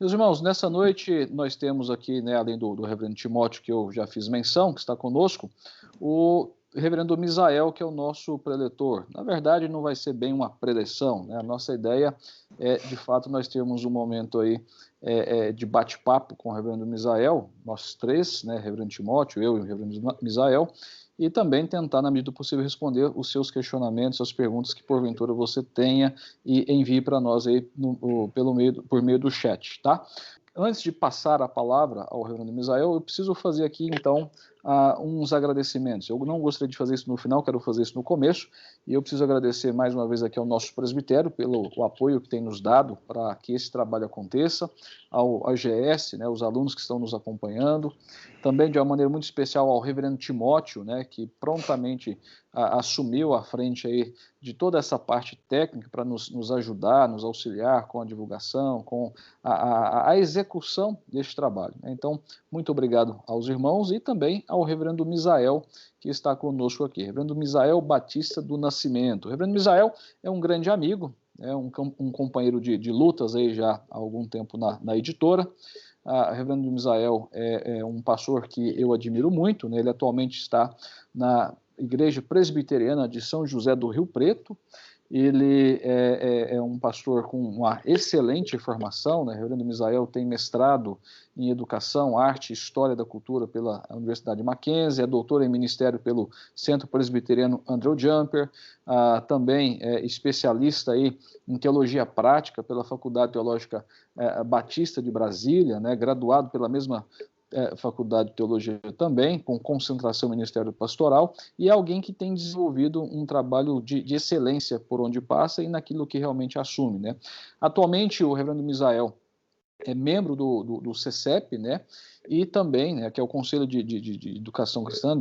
Meus irmãos, nessa noite nós temos aqui, né, além do reverendo Timóteo, que eu já fiz menção, que está conosco, o reverendo Misael, que é o nosso preletor. Na verdade, não vai ser bem uma preleção, né? A nossa ideia é, de fato, nós termos um momento aí de bate-papo com o reverendo Misael, nós três, né, reverendo Timóteo, eu e o reverendo Misael, e também tentar, na medida do possível, responder os seus questionamentos, as perguntas que porventura você tenha e envie para nós aí por meio do chat, tá? Antes de passar a palavra ao reverendo Misael, eu preciso fazer aqui, então, uns agradecimentos. Eu não gostaria de fazer isso no final, quero fazer isso no começo, e eu preciso agradecer mais uma vez aqui ao nosso presbitério pelo apoio que tem nos dado para que esse trabalho aconteça, ao AGS, né, os alunos que estão nos acompanhando, também de uma maneira muito especial ao reverendo Timóteo, né, que prontamente assumiu a frente aí de toda essa parte técnica para nos ajudar, nos auxiliar com a divulgação, com a execução deste trabalho. Então, muito obrigado aos irmãos e também ao reverendo Misael, que está conosco aqui. Reverendo Misael Batista do Nascimento. O reverendo Misael é um grande amigo, é um companheiro de lutas aí já há algum tempo na editora. Reverendo Misael é um pastor que eu admiro muito, né? Ele atualmente está na Igreja Presbiteriana de São José do Rio Preto. Ele é um pastor com uma excelente formação, né? O reverendo Misael tem mestrado em Educação, Arte e História da Cultura pela Universidade Mackenzie, é doutor em Ministério pelo Centro Presbiteriano Andrew Jumper, também é especialista aí em Teologia Prática pela Faculdade Teológica Batista de Brasília, né? Graduado pela mesma Faculdade de Teologia também, com concentração no Ministério Pastoral, e é alguém que tem desenvolvido um trabalho de excelência por onde passa e naquilo que realmente assume, né? Atualmente, o reverendo Misael é membro do CCEP, né? E também, né, que é o Conselho de Educação Cristã,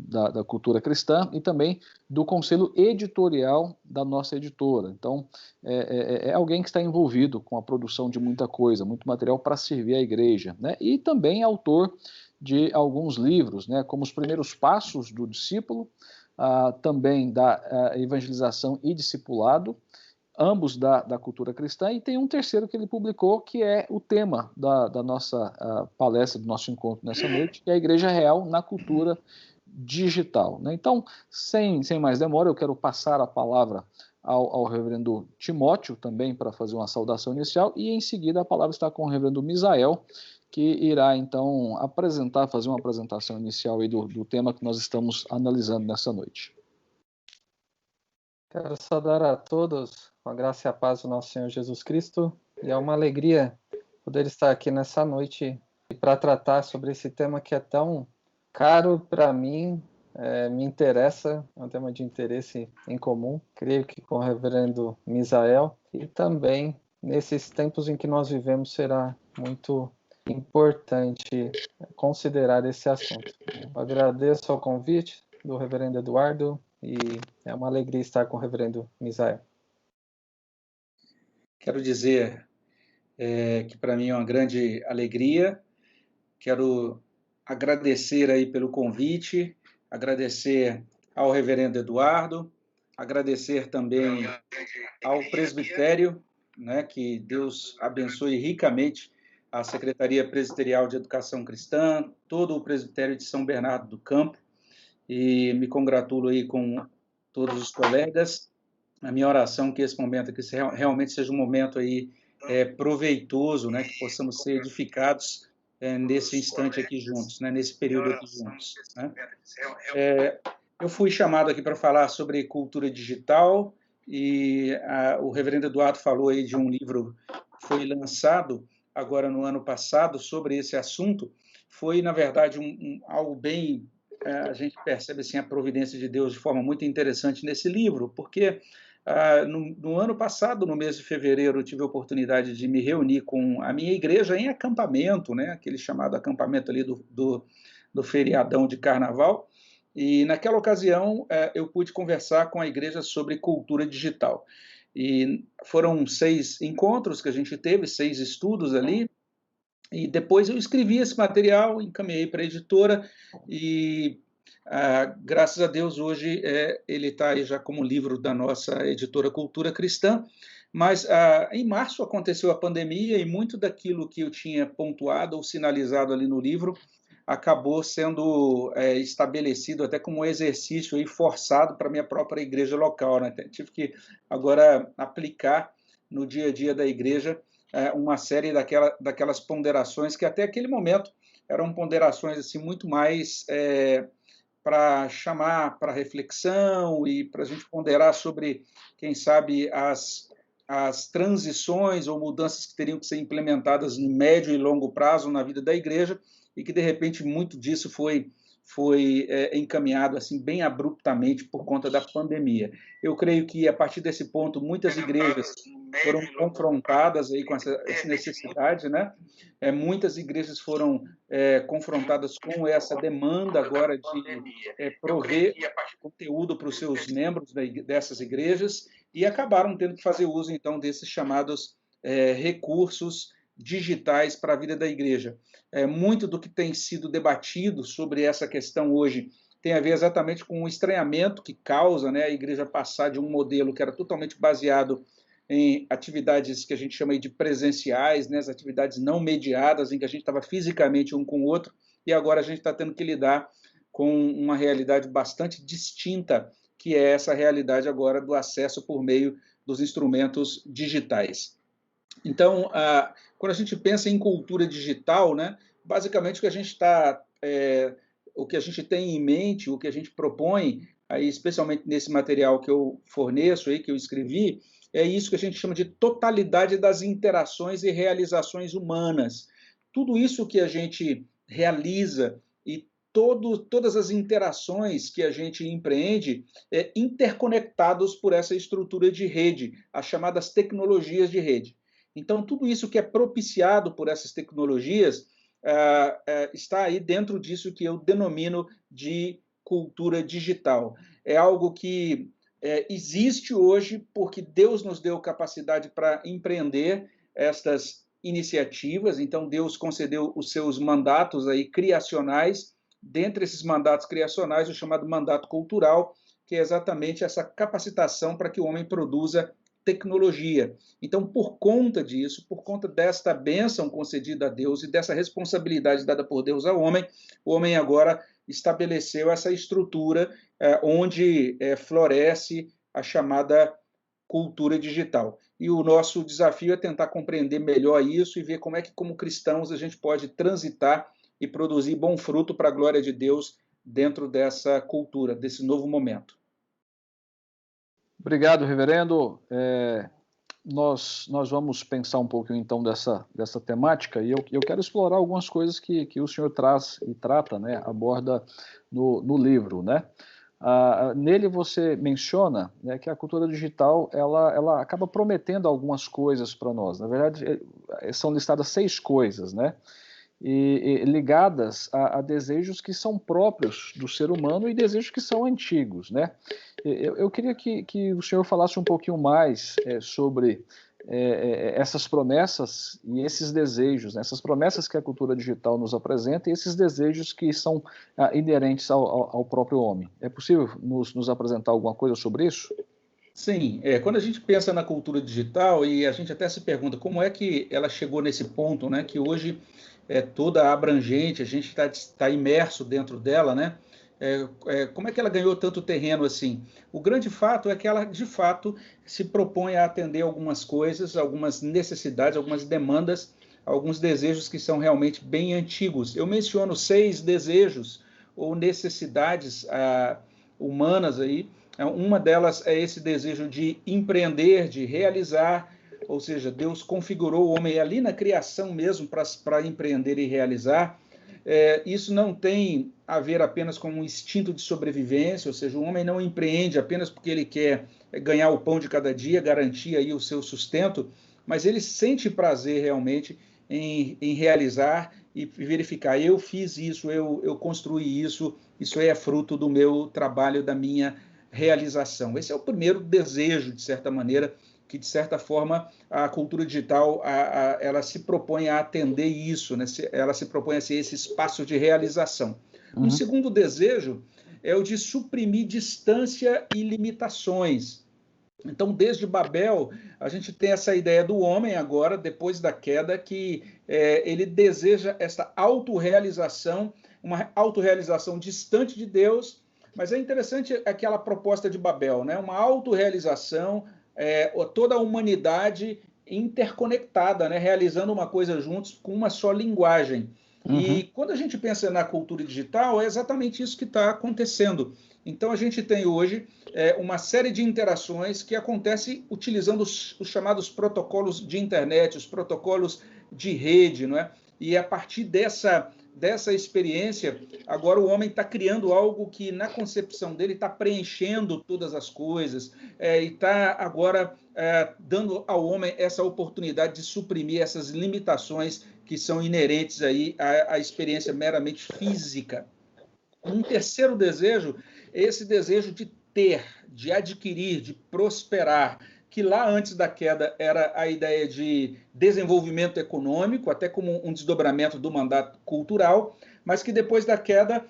da Cultura Cristã, e também do Conselho Editorial da nossa editora. Então, é alguém que está envolvido com a produção de muita coisa, muito material para servir a igreja, né? E também autor de alguns livros, né, como Os Primeiros Passos do Discípulo, também da Evangelização e Discipulado, ambos da cultura cristã, e tem um terceiro que ele publicou, que é o tema da nossa palestra, do nosso encontro nessa noite, que é a Igreja Real na Cultura Digital, né? Então, sem mais demora, eu quero passar a palavra ao reverendo Timóteo, também para fazer uma saudação inicial, e em seguida a palavra está com o reverendo Misael, que irá, então, fazer uma apresentação inicial aí do tema que nós estamos analisando nessa noite. Quero saudar a todos com a graça e a paz do nosso Senhor Jesus Cristo, e é uma alegria poder estar aqui nessa noite para tratar sobre esse tema que é tão caro para mim, me interessa, é um tema de interesse em comum, creio que com o reverendo Misael, e também nesses tempos em que nós vivemos será muito importante considerar esse assunto. Eu agradeço ao convite do reverendo Eduardo, e é uma alegria estar com o reverendo Misael. Quero dizer que para mim é uma grande alegria. Quero agradecer aí pelo convite, agradecer ao reverendo Eduardo, agradecer também ao presbitério, né, que Deus abençoe ricamente a Secretaria Presbiterial de Educação Cristã, todo o presbitério de São Bernardo do Campo, e me congratulo aí com todos os colegas. A minha oração é que esse momento aqui realmente seja um momento aí proveitoso, né, que possamos ser edificados nesse instante aqui juntos, né, nesse período aqui juntos, né. Eu fui chamado aqui para falar sobre cultura digital, e o reverendo Eduardo falou aí de um livro que foi lançado agora no ano passado sobre esse assunto. Foi, na verdade, algo bem... a gente percebe assim, a providência de Deus de forma muito interessante nesse livro, porque no ano passado, no mês de fevereiro, eu tive a oportunidade de me reunir com a minha igreja em acampamento, né, aquele chamado acampamento ali do feriadão de carnaval, e naquela ocasião eu pude conversar com a igreja sobre cultura digital. E foram 6 encontros que a gente teve, 6 estudos ali, e depois eu escrevi esse material, encaminhei para a editora, e graças a Deus hoje ele está aí já como livro da nossa editora Cultura Cristã, Mas em março aconteceu a pandemia e muito daquilo que eu tinha pontuado ou sinalizado ali no livro acabou sendo estabelecido até como um exercício aí forçado para a minha própria igreja local, né? Tive que agora aplicar no dia a dia da igreja uma série daquelas ponderações que até aquele momento eram ponderações assim muito mais para chamar para reflexão e para a gente ponderar sobre, quem sabe, as transições ou mudanças que teriam que ser implementadas no médio e longo prazo na vida da igreja, e que, de repente, muito disso foi encaminhado assim bem abruptamente por conta da pandemia. Eu creio que, a partir desse ponto, muitas igrejas foram confrontadas aí com essa necessidade, né? Muitas igrejas foram confrontadas com essa demanda agora de prover conteúdo para os seus membros dessas igrejas, e acabaram tendo que fazer uso, então, desses chamados recursos digitais para a vida da igreja. Muito do que tem sido debatido sobre essa questão hoje tem a ver exatamente com o estranhamento que causa, né, a igreja passar de um modelo que era totalmente baseado em atividades que a gente chama de presenciais, né, as atividades não mediadas, em que a gente estava fisicamente um com o outro, e agora a gente está tendo que lidar com uma realidade bastante distinta, que é essa realidade agora do acesso por meio dos instrumentos digitais. Então, quando a gente pensa em cultura digital, né, basicamente o que a gente tem em mente, o que a gente propõe, aí, especialmente nesse material que eu forneço, aí, que eu escrevi, é isso que a gente chama de totalidade das interações e realizações humanas. Tudo isso que a gente realiza e todas as interações que a gente empreende interconectados por essa estrutura de rede, as chamadas tecnologias de rede. Então, tudo isso que é propiciado por essas tecnologias está aí dentro disso que eu denomino de cultura digital. É algo que existe hoje porque Deus nos deu capacidade para empreender estas iniciativas. Então, Deus concedeu os seus mandatos aí criacionais. Dentre esses mandatos criacionais, o chamado mandato cultural, que é exatamente essa capacitação para que o homem produza tecnologia. Então, por conta disso, por conta desta bênção concedida a Deus e dessa responsabilidade dada por Deus ao homem, o homem agora estabeleceu essa estrutura onde floresce a chamada cultura digital. E o nosso desafio é tentar compreender melhor isso e ver como é que, como cristãos, a gente pode transitar e produzir bom fruto para a glória de Deus dentro dessa cultura, desse novo momento. Obrigado, reverendo. Nós vamos pensar um pouquinho, então, dessa temática, e eu quero explorar algumas coisas que o senhor traz e trata, né, aborda no livro, né? Nele você menciona, né, que a cultura digital ela acaba prometendo algumas coisas para nós. Na verdade, são listadas 6 coisas, né? E ligadas a desejos que são próprios do ser humano e desejos que são antigos, né? Eu queria que o senhor falasse um pouquinho mais sobre essas promessas e esses desejos, né? Essas promessas que a cultura digital nos apresenta e esses desejos que são inerentes ao próprio homem. É possível nos apresentar alguma coisa sobre isso? Sim, quando a gente pensa na cultura digital, e a gente até se pergunta como é que ela chegou nesse ponto, né, que hoje é toda abrangente, a gente está imerso dentro dela, né? Como é que ela ganhou tanto terreno assim? O grande fato é que ela, de fato, se propõe a atender algumas coisas, algumas necessidades, algumas demandas, alguns desejos que são realmente bem antigos. Eu menciono 6 desejos ou necessidades humanas aí. Uma delas é esse desejo de empreender, de realizar, ou seja, Deus configurou o homem ali na criação mesmo para empreender e realizar. Isso não tem a ver apenas com um instinto de sobrevivência, ou seja, o homem não empreende apenas porque ele quer ganhar o pão de cada dia, garantir aí o seu sustento, mas ele sente prazer realmente em realizar e verificar, eu fiz isso, eu construí isso é fruto do meu trabalho, da minha realização. Esse é o primeiro desejo, de certa maneira, que, de certa forma, a cultura digital ela se propõe a atender isso, né? Ela se propõe a ser esse espaço de realização. Um segundo desejo é o de suprimir distância e limitações. Então, desde Babel, a gente tem essa ideia do homem agora, depois da queda, que ele deseja essa autorrealização, uma autorrealização distante de Deus, mas é interessante aquela proposta de Babel, né? Uma autorrealização, toda a humanidade interconectada, né? Realizando uma coisa juntos com uma só linguagem. E quando a gente pensa na cultura digital, é exatamente isso que está acontecendo. Então, a gente tem hoje uma série de interações que acontecem utilizando os chamados protocolos de internet, os protocolos de rede, não é? E a partir dessa experiência, agora o homem está criando algo que, na concepção dele, está preenchendo todas as coisas, e está agora dando ao homem essa oportunidade de suprimir essas limitações que são inerentes aí à experiência meramente física. Um terceiro desejo é esse desejo de ter, de adquirir, de prosperar, que lá antes da queda era a ideia de desenvolvimento econômico, até como um desdobramento do mandato cultural, mas que depois da queda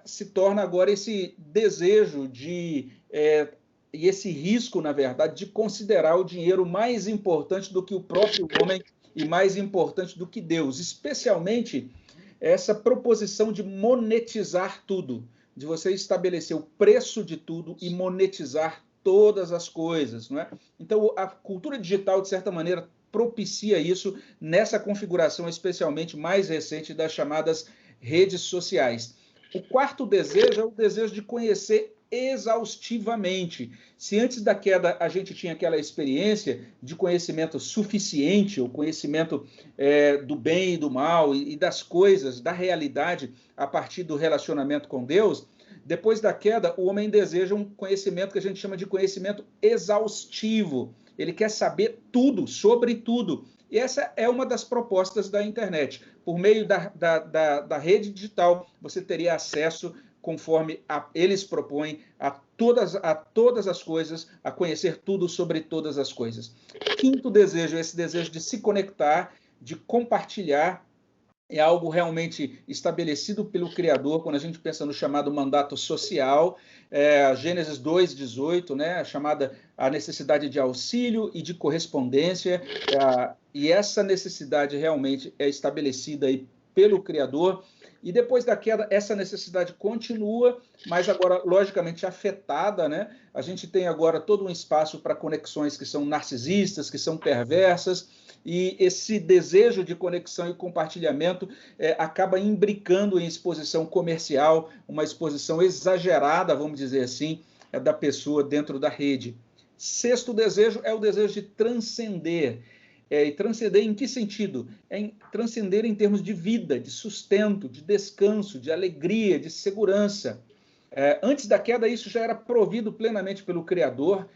se torna agora esse desejo e esse risco, na verdade, de considerar o dinheiro mais importante do que o próprio homem e mais importante do que Deus, especialmente essa proposição de monetizar tudo, de você estabelecer o preço de tudo e monetizar todas as coisas, não é? Então, a cultura digital, de certa maneira, propicia isso nessa configuração especialmente mais recente das chamadas redes sociais. O quarto desejo é o desejo de conhecer exaustivamente. Se antes da queda a gente tinha aquela experiência de conhecimento suficiente, o conhecimento do bem e do mal e das coisas, da realidade, a partir do relacionamento com Deus, depois da queda, o homem deseja um conhecimento que a gente chama de conhecimento exaustivo. Ele quer saber tudo, sobre tudo. E essa é uma das propostas da internet. Por meio da rede digital, você teria acesso, conforme eles propõem, a todas as coisas, a conhecer tudo sobre todas as coisas. Quinto desejo, esse desejo de se conectar, de compartilhar, é algo realmente estabelecido pelo Criador, quando a gente pensa no chamado mandato social, Gênesis 2:18, né, a necessidade de auxílio e de correspondência, e essa necessidade realmente é estabelecida aí pelo Criador. E depois da queda, essa necessidade continua, mas agora, logicamente, afetada, né? A gente tem agora todo um espaço para conexões que são narcisistas, que são perversas, e esse desejo de conexão e compartilhamento acaba imbricando em exposição comercial, uma exposição exagerada, vamos dizer assim, da pessoa dentro da rede. Sexto desejo é o desejo de transcender. E transcender em que sentido? Transcender em termos de vida, de sustento, de descanso, de alegria, de segurança. Antes da queda, isso já era provido plenamente pelo Criador.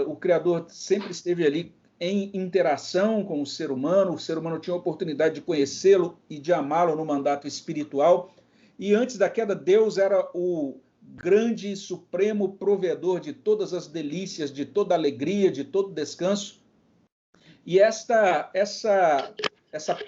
O Criador sempre esteve ali em interação com o ser humano tinha a oportunidade de conhecê-lo e de amá-lo no mandato espiritual. E antes da queda, Deus era o grande e supremo provedor de todas as delícias, de toda alegria, de todo descanso. E essa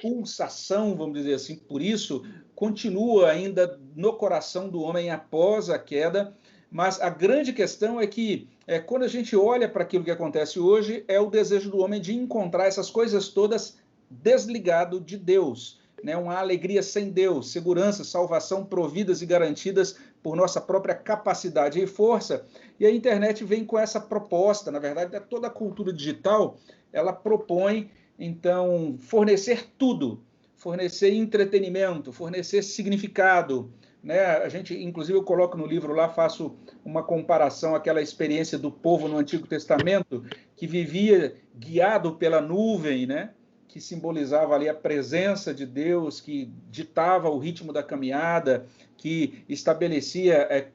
pulsação, vamos dizer assim, por isso, continua ainda no coração do homem após a queda, mas a grande questão é que, quando a gente olha para aquilo que acontece hoje, é o desejo do homem de encontrar essas coisas todas desligado de Deus, né? Uma alegria sem Deus, segurança, salvação providas e garantidas por nossa própria capacidade e força. E a internet vem com essa proposta, na verdade, toda a cultura digital, ela propõe, então, fornecer tudo, fornecer entretenimento, fornecer significado, né? A gente, inclusive, eu coloco no livro lá, faço uma comparação àquela experiência do povo no Antigo Testamento, que vivia guiado pela nuvem, né? Que simbolizava ali a presença de Deus, que ditava o ritmo da caminhada, que estabelecia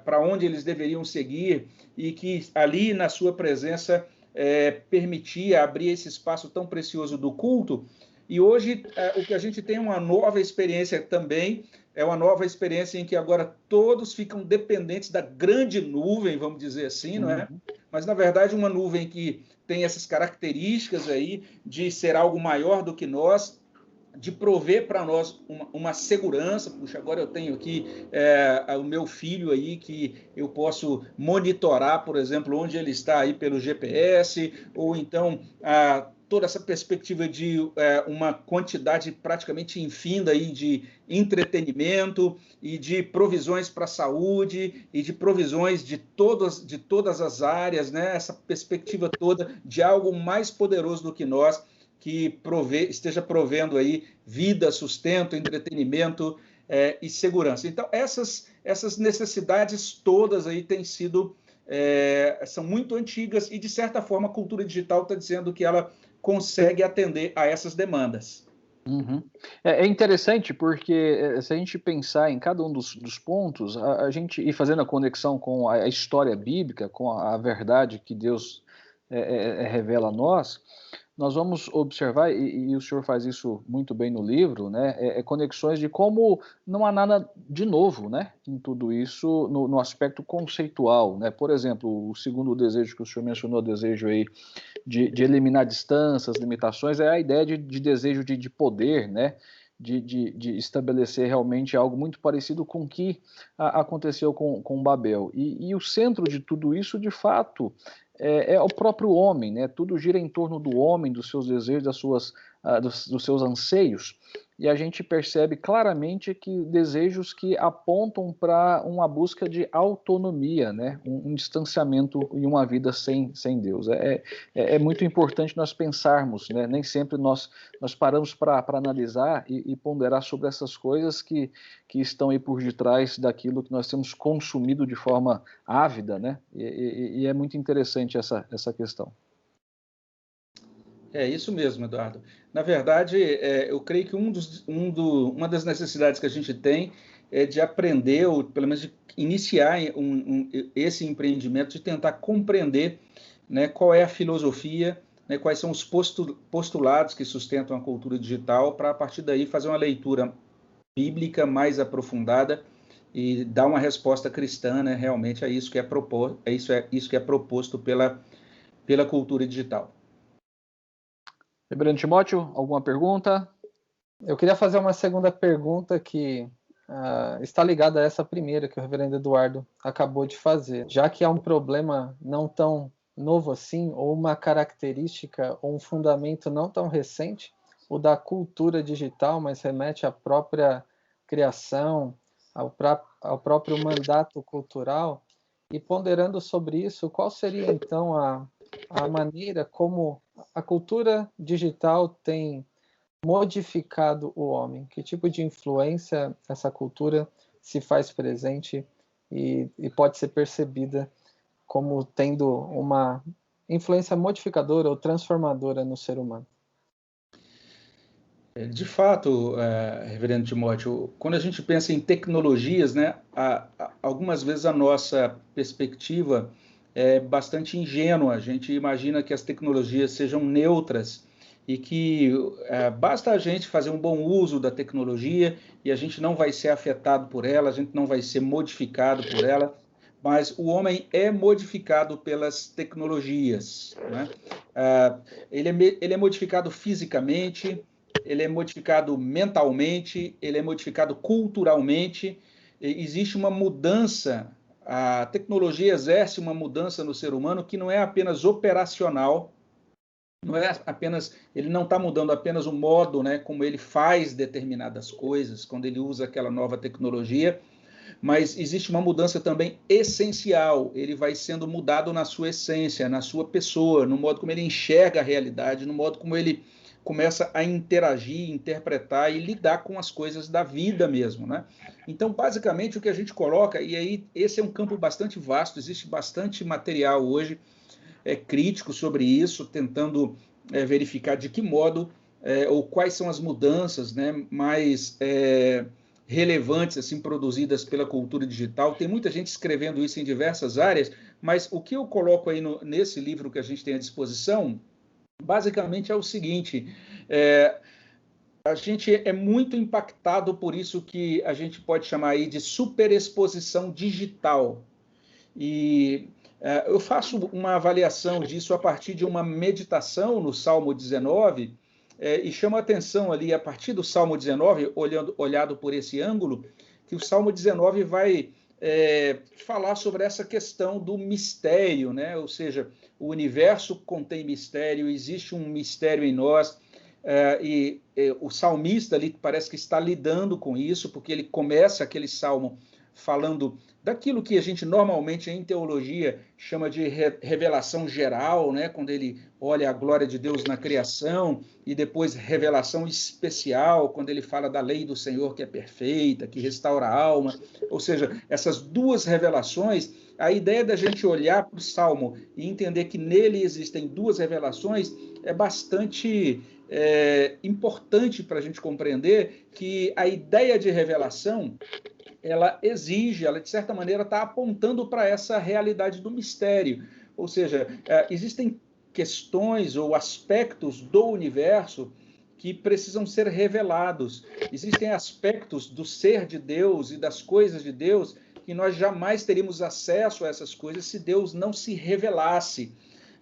para onde eles deveriam seguir, e que ali, na sua presença, permitia abrir esse espaço tão precioso do culto. E hoje o que a gente tem é uma nova experiência também, é uma nova experiência em que agora todos ficam dependentes da grande nuvem, vamos dizer assim, não é? Mas, na verdade, uma nuvem que tem essas características aí de ser algo maior do que nós, de prover para nós uma segurança. Puxa, agora eu tenho aqui o meu filho aí que eu posso monitorar, por exemplo, onde ele está aí pelo GPS, ou então toda essa perspectiva de uma quantidade praticamente infinda aí de entretenimento e de provisões para a saúde e de provisões de todas as áreas, né? Essa perspectiva toda de algo mais poderoso do que nós, que esteja provendo aí vida, sustento, entretenimento e segurança. Então, essas necessidades todas aí são muito antigas e, de certa forma, a cultura digital está dizendo que ela consegue atender a essas demandas. Uhum. É interessante porque se a gente pensar em cada um dos pontos, a gente ir fazendo a conexão com a história bíblica, com a verdade que Deus revela a nós vamos observar, e o senhor faz isso muito bem no livro, né, conexões de como não há nada de novo, né, em tudo isso no aspecto conceitual, né. Por exemplo, o segundo desejo que o senhor mencionou, o desejo aí de eliminar distâncias, limitações, é a ideia de desejo de poder, né, de estabelecer realmente algo muito parecido com o que aconteceu com Babel. E o centro de tudo isso, de fato, é o próprio homem, né? Tudo gira em torno do homem, dos seus desejos, dos seus anseios, e a gente percebe claramente que desejos que apontam para uma busca de autonomia, né? Um distanciamento e uma vida sem Deus. É muito importante nós pensarmos, né? Nem sempre nós paramos para analisar e ponderar sobre essas coisas que estão aí por detrás daquilo que nós temos consumido de forma ávida, né? E é muito interessante essa questão. É isso mesmo, Eduardo. Na verdade, eu creio que uma das necessidades que a gente tem é de aprender, ou pelo menos de iniciar esse empreendimento, de tentar compreender, né, qual é a filosofia, né, quais são os postulados que sustentam a cultura digital, para a partir daí fazer uma leitura bíblica mais aprofundada e dar uma resposta cristã, né, realmente a isso que é proposto pela cultura digital. Reverendo Timóteo, alguma pergunta? Eu queria fazer uma segunda pergunta que está ligada a essa primeira que o reverendo Eduardo acabou de fazer. Já que há um problema não tão novo assim, ou uma característica, ou um fundamento não tão recente, o da cultura digital, mas remete à própria criação, ao próprio mandato cultural, e ponderando sobre isso, qual seria então a maneira como a cultura digital tem modificado o homem? Que tipo de influência essa cultura se faz presente e pode ser percebida como tendo uma influência modificadora ou transformadora no ser humano? De fato, reverendo Timóteo, quando a gente pensa em tecnologias, né, algumas vezes a nossa perspectiva é bastante ingênua. A gente imagina que as tecnologias sejam neutras e que basta a gente fazer um bom uso da tecnologia e a gente não vai ser afetado por ela, a gente não vai ser modificado por ela, mas o homem é modificado pelas tecnologias, né? Ele é modificado fisicamente, ele é modificado mentalmente, ele é modificado culturalmente. Existe uma mudança, a tecnologia exerce uma mudança no ser humano que não é apenas operacional, ele não está mudando apenas o modo, né, como ele faz determinadas coisas, quando ele usa aquela nova tecnologia, mas existe uma mudança também essencial. Ele vai sendo mudado na sua essência, na sua pessoa, no modo como ele enxerga a realidade, no modo como ele começa a interagir, interpretar e lidar com as coisas da vida mesmo, né? Então, basicamente, o que a gente coloca, e aí esse é um campo bastante vasto, existe bastante material hoje crítico sobre isso, tentando verificar de que modo ou quais são as mudanças, né, mais relevantes assim produzidas pela cultura digital. Tem muita gente escrevendo isso em diversas áreas, mas o que eu coloco aí nesse livro que a gente tem à disposição, basicamente é o seguinte: a gente é muito impactado por isso que a gente pode chamar aí de superexposição digital. E eu faço uma avaliação disso a partir de uma meditação no Salmo 19, e chama a atenção ali, a partir do Salmo 19, olhado por esse ângulo, que o Salmo 19 vai falar sobre essa questão do mistério, né? Ou seja, o universo contém mistério, existe um mistério em nós, e o salmista ali parece que está lidando com isso, porque ele começa aquele salmo falando daquilo que a gente normalmente em teologia chama de revelação geral, né? Quando ele olha a glória de Deus na criação, e depois revelação especial, quando ele fala da lei do Senhor que é perfeita, que restaura a alma. Ou seja, essas duas revelações, a ideia da gente olhar para o Salmo e entender que nele existem duas revelações é bastante importante para a gente compreender que a ideia de revelação ela exige, ela de certa maneira está apontando para essa realidade do mistério. Ou seja, existem questões ou aspectos do universo que precisam ser revelados. Existem aspectos do ser de Deus e das coisas de Deus que nós jamais teríamos acesso a essas coisas se Deus não se revelasse.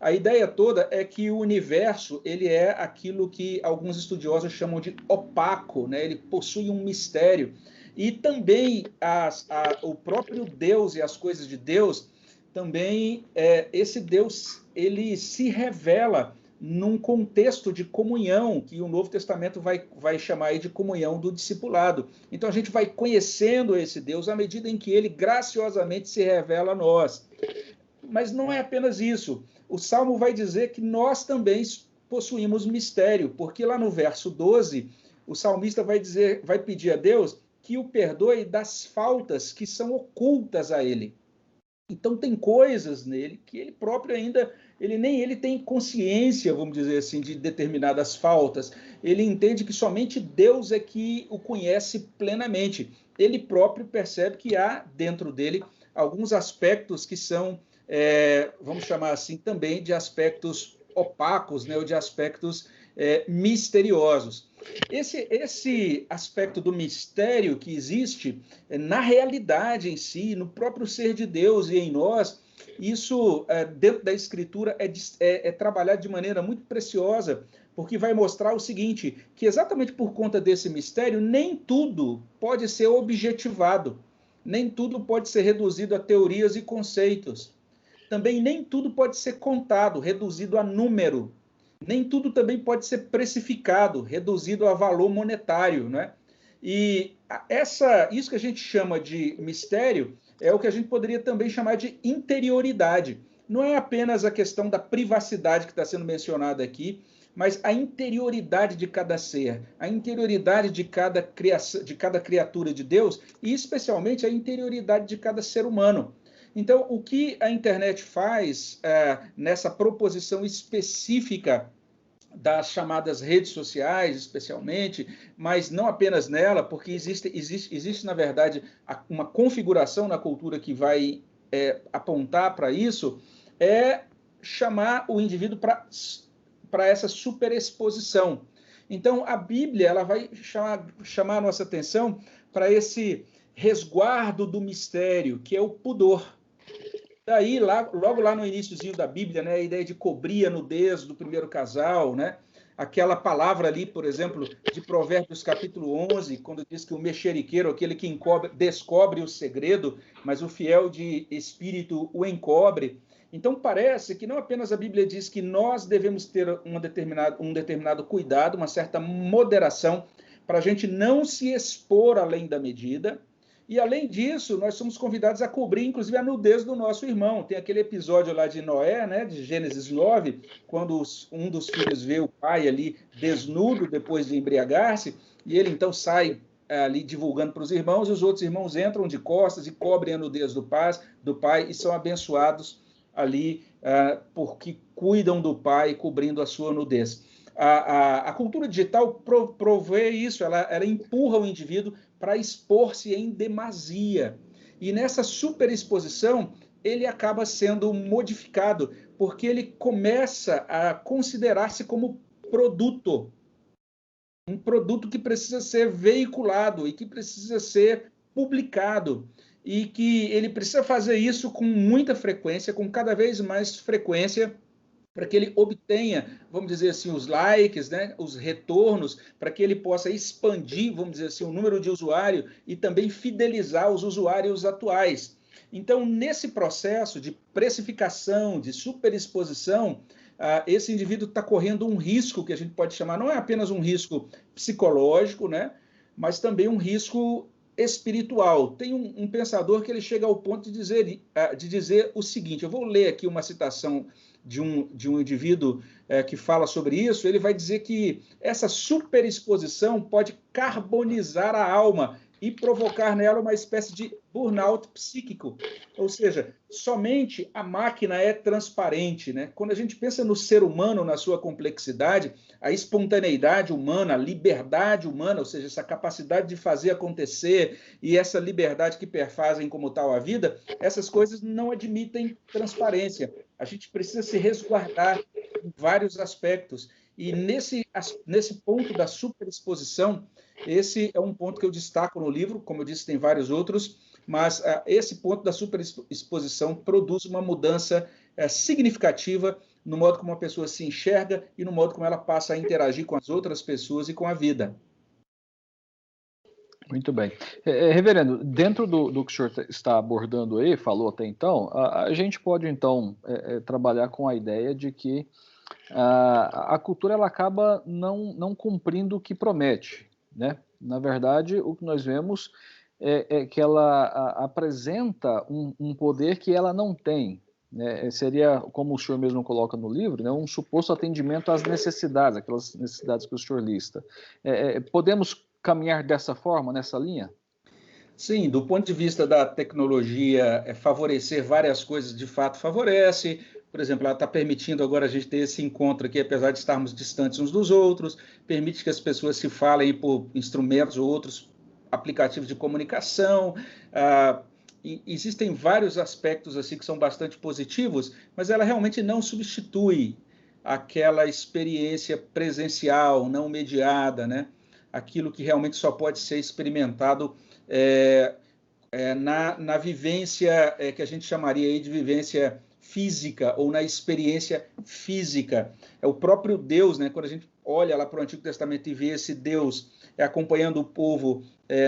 A ideia toda é que o universo ele é aquilo que alguns estudiosos chamam de opaco, né? Ele possui um mistério. E também o próprio Deus e as coisas de Deus, também esse Deus ele se revela num contexto de comunhão, que o Novo Testamento vai chamar aí de comunhão do discipulado. Então a gente vai conhecendo esse Deus à medida em que ele graciosamente se revela a nós. Mas não é apenas isso. O Salmo vai dizer que nós também possuímos mistério, porque lá no verso 12, o salmista vai pedir a Deus que o perdoe das faltas que são ocultas a ele. Então tem coisas nele que ele próprio ainda, nem ele tem consciência, vamos dizer assim, de determinadas faltas. Ele entende que somente Deus é que o conhece plenamente. Ele próprio percebe que há dentro dele alguns aspectos que são, vamos chamar assim, também de aspectos opacos, né, ou de aspectos misteriosos. Esse aspecto do mistério que existe na realidade em si, no próprio ser de Deus e em nós, isso dentro da Escritura é trabalhado de maneira muito preciosa, porque vai mostrar o seguinte, que exatamente por conta desse mistério, nem tudo pode ser objetivado, nem tudo pode ser reduzido a teorias e conceitos. Também nem tudo pode ser contado, reduzido a número. Nem tudo também pode ser precificado, reduzido a valor monetário, né? E isso que a gente chama de mistério é o que a gente poderia também chamar de interioridade. Não é apenas a questão da privacidade que está sendo mencionada aqui, mas a interioridade de cada ser, a interioridade de cada criatura de Deus e especialmente a interioridade de cada ser humano. Então, o que a internet faz nessa proposição específica das chamadas redes sociais, especialmente, mas não apenas nela, porque existe na verdade, uma configuração na cultura que vai apontar para isso, é chamar o indivíduo para essa superexposição. Então, a Bíblia ela vai chamar a nossa atenção para esse resguardo do mistério, que é o pudor. Daí, logo lá no iníciozinho da Bíblia, né, a ideia de cobrir a nudez do primeiro casal, né? Aquela palavra ali, por exemplo, de Provérbios capítulo 11, quando diz que o mexeriqueiro, aquele que descobre o segredo, mas o fiel de espírito o encobre. Então, parece que não apenas a Bíblia diz que nós devemos ter um determinado cuidado, uma certa moderação, para a gente não se expor além da medida. E, além disso, nós somos convidados a cobrir, inclusive, a nudez do nosso irmão. Tem aquele episódio lá de Noé, né, de Gênesis 9, quando um dos filhos vê o pai ali desnudo depois de embriagar-se, e ele, então, sai ali divulgando para os irmãos, e os outros irmãos entram de costas e cobrem a nudez do pai e são abençoados ali porque cuidam do pai cobrindo a sua nudez. A cultura digital provê isso, ela empurra o indivíduo para expor-se em demasia. E nessa superexposição, ele acaba sendo modificado, porque ele começa a considerar-se como produto. Um produto que precisa ser veiculado e que precisa ser publicado. E que ele precisa fazer isso com muita frequência, com cada vez mais frequência, para que ele obtenha, vamos dizer assim, os likes, né, os retornos, para que ele possa expandir, vamos dizer assim, o número de usuários e também fidelizar os usuários atuais. Então, nesse processo de precificação, de superexposição, esse indivíduo está correndo um risco que a gente pode chamar, não é apenas um risco psicológico, né, mas também um risco espiritual. Tem um pensador que ele chega ao ponto de dizer o seguinte, eu vou ler aqui uma citação de um indivíduo que fala sobre isso, ele vai dizer que essa superexposição pode carbonizar a alma e provocar nela uma espécie de burnout psíquico. Ou seja, somente a máquina é transparente, né? Quando a gente pensa no ser humano, na sua complexidade, a espontaneidade humana, a liberdade humana, ou seja, essa capacidade de fazer acontecer e essa liberdade que perfazem como tal a vida, essas coisas não admitem transparência. A gente precisa se resguardar em vários aspectos. E nesse ponto da superexposição, esse é um ponto que eu destaco no livro, como eu disse, tem vários outros, mas esse ponto da superexposição produz uma mudança significativa no modo como a pessoa se enxerga e no modo como ela passa a interagir com as outras pessoas e com a vida. Muito bem. Reverendo, dentro do que o senhor está abordando aí, falou até então, a gente pode então trabalhar com a ideia de que a cultura ela acaba não cumprindo o que promete, né? Na verdade, o que nós vemos é que ela apresenta um poder que ela não tem, né? Seria, como o senhor mesmo coloca no livro, né, um suposto atendimento às necessidades, aquelas necessidades que o senhor lista. Podemos caminhar dessa forma, nessa linha? Sim, do ponto de vista da tecnologia, favorecer várias coisas de fato favorece. Por exemplo, ela está permitindo agora a gente ter esse encontro aqui, apesar de estarmos distantes uns dos outros, permite que as pessoas se falem por instrumentos ou outros aplicativos de comunicação. Existem vários aspectos assim que são bastante positivos, mas ela realmente não substitui aquela experiência presencial, não mediada, né? Aquilo que realmente só pode ser experimentado na vivência que a gente chamaria aí de vivência física ou na experiência física. É o próprio Deus, né? Quando a gente olha lá para o Antigo Testamento e vê esse Deus acompanhando o povo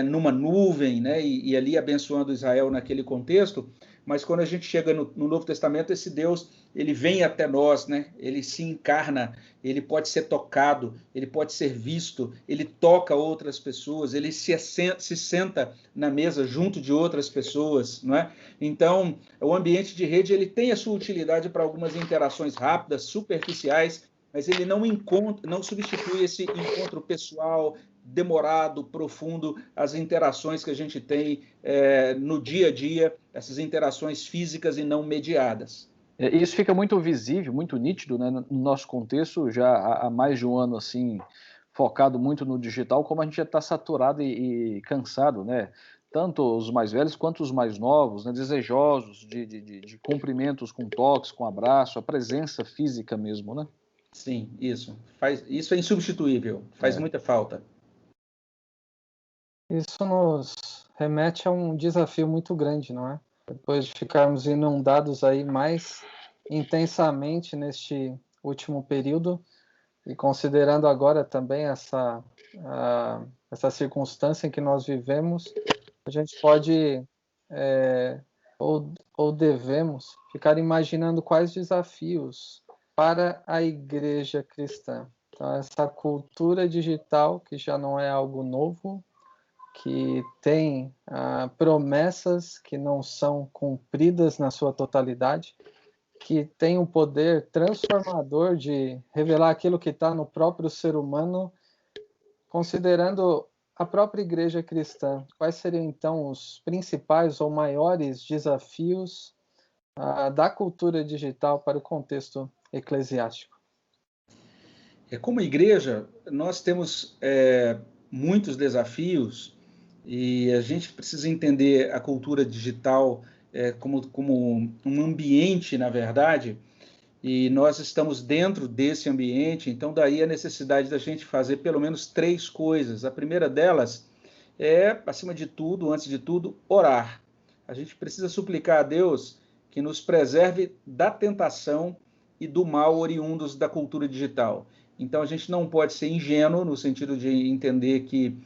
numa nuvem, né? E ali abençoando Israel naquele contexto, mas quando a gente chega no Novo Testamento, esse Deus, ele vem até nós, né? Ele se encarna, ele pode ser tocado, ele pode ser visto, ele toca outras pessoas, ele se senta na mesa junto de outras pessoas, não é? Então, o ambiente de rede, ele tem a sua utilidade para algumas interações rápidas, superficiais, mas ele não substitui esse encontro pessoal, demorado, profundo, as interações que a gente tem no dia a dia, essas interações físicas e não mediadas. Isso fica muito visível, muito nítido, né, no nosso contexto, já há mais de um ano, assim, focado muito no digital, como a gente já está saturado e cansado, né? Tanto os mais velhos quanto os mais novos, né, desejosos de cumprimentos com toques, com abraço, a presença física mesmo, né? Sim, isso é insubstituível, faz muita falta. Isso nos remete a um desafio muito grande, não é? Depois de ficarmos inundados aí mais intensamente neste último período e considerando agora também essa circunstância em que nós vivemos, a gente pode ou devemos ficar imaginando quais desafios para a igreja cristã. Então, essa cultura digital, que já não é algo novo, que tem promessas que não são cumpridas na sua totalidade, que tem um poder transformador de revelar aquilo que está no próprio ser humano, considerando a própria igreja cristã. Quais seriam, então, os principais ou maiores desafios da cultura digital para o contexto eclesiástico? Como igreja, nós temos muitos desafios e a gente precisa entender a cultura digital como um ambiente, na verdade, e nós estamos dentro desse ambiente, então daí a necessidade da gente fazer pelo menos 3 coisas. A primeira delas é, acima de tudo, antes de tudo, orar. A gente precisa suplicar a Deus que nos preserve da tentação e do mal oriundos da cultura digital. Então, a gente não pode ser ingênuo no sentido de entender que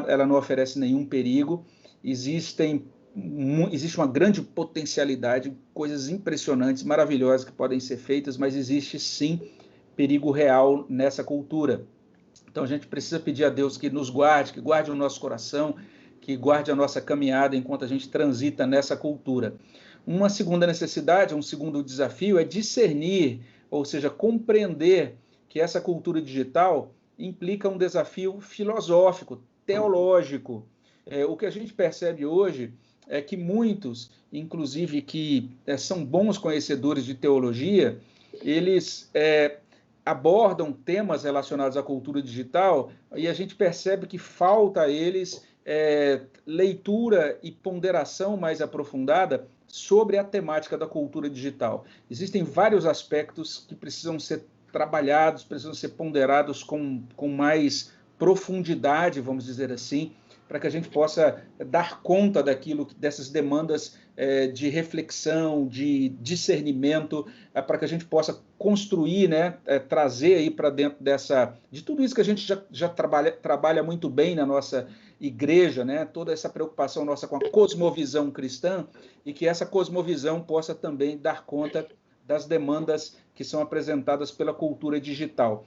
ela não oferece nenhum perigo. Existe uma grande potencialidade, coisas impressionantes, maravilhosas que podem ser feitas, mas existe sim perigo real nessa cultura. Então a gente precisa pedir a Deus que nos guarde, que guarde o nosso coração, que guarde a nossa caminhada enquanto a gente transita nessa cultura. Uma segunda necessidade, um segundo desafio é discernir, ou seja, compreender que essa cultura digital implica um desafio filosófico, teológico. O que a gente percebe hoje é que muitos, inclusive que são bons conhecedores de teologia, eles abordam temas relacionados à cultura digital e a gente percebe que falta a eles leitura e ponderação mais aprofundada sobre a temática da cultura digital. Existem vários aspectos que precisam ser trabalhados, precisam ser ponderados com mais profundidade, vamos dizer assim, para que a gente possa dar conta dessas demandas de reflexão, de discernimento, para que a gente possa construir, né, trazer aí para dentro de tudo isso que a gente já trabalha muito bem na nossa igreja, né, toda essa preocupação nossa com a cosmovisão cristã, e que essa cosmovisão possa também dar conta das demandas que são apresentadas pela cultura digital.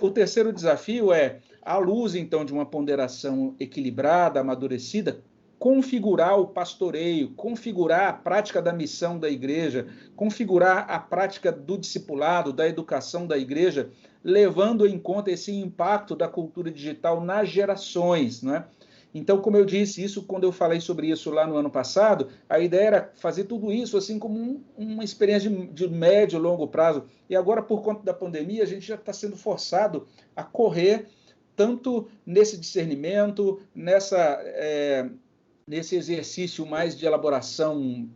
O terceiro desafio é, à luz, então, de uma ponderação equilibrada, amadurecida, configurar o pastoreio, configurar a prática da missão da igreja, configurar a prática do discipulado, da educação da igreja, levando em conta esse impacto da cultura digital nas gerações, não é? Então, como eu disse, isso quando eu falei sobre isso lá no ano passado, a ideia era fazer tudo isso assim como uma experiência de médio e longo prazo. E agora, por conta da pandemia, a gente já está sendo forçado a correr tanto nesse discernimento, nesse exercício mais de elaboração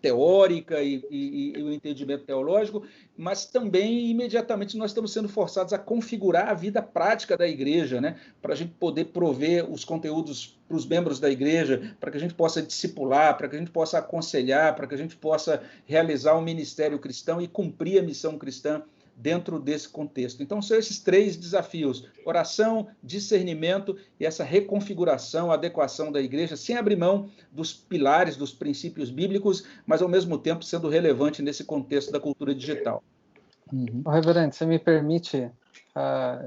teórica e o entendimento teológico, mas também, imediatamente, nós estamos sendo forçados a configurar a vida prática da igreja, né? Para a gente poder prover os conteúdos para os membros da igreja, para que a gente possa discipular, para que a gente possa aconselhar, para que a gente possa realizar um ministério cristão e cumprir a missão cristã dentro desse contexto. Então, são esses três desafios: oração, discernimento e essa reconfiguração, adequação da igreja, sem abrir mão dos pilares, dos princípios bíblicos, mas, ao mesmo tempo, sendo relevante nesse contexto da cultura digital. Reverendo, você me permite,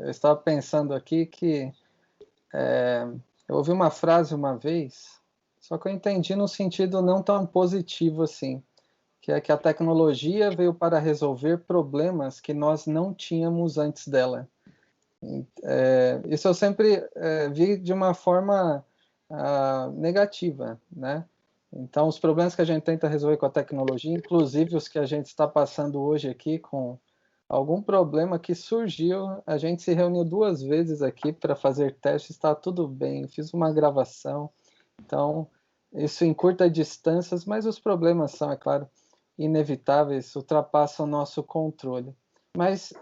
eu estava pensando aqui que eu ouvi uma frase uma vez, só que eu entendi no sentido não tão positivo assim, que é que a tecnologia veio para resolver problemas que nós não tínhamos antes dela. Isso eu sempre vi de uma forma negativa, né? Então, os problemas que a gente tenta resolver com a tecnologia, inclusive os que a gente está passando hoje aqui com algum problema que surgiu, a gente se reuniu 2 vezes aqui para fazer testes, está tudo bem, fiz uma gravação, então, isso encurta distâncias, mas os problemas são, é claro, inevitáveis, ultrapassam o nosso controle. Mas,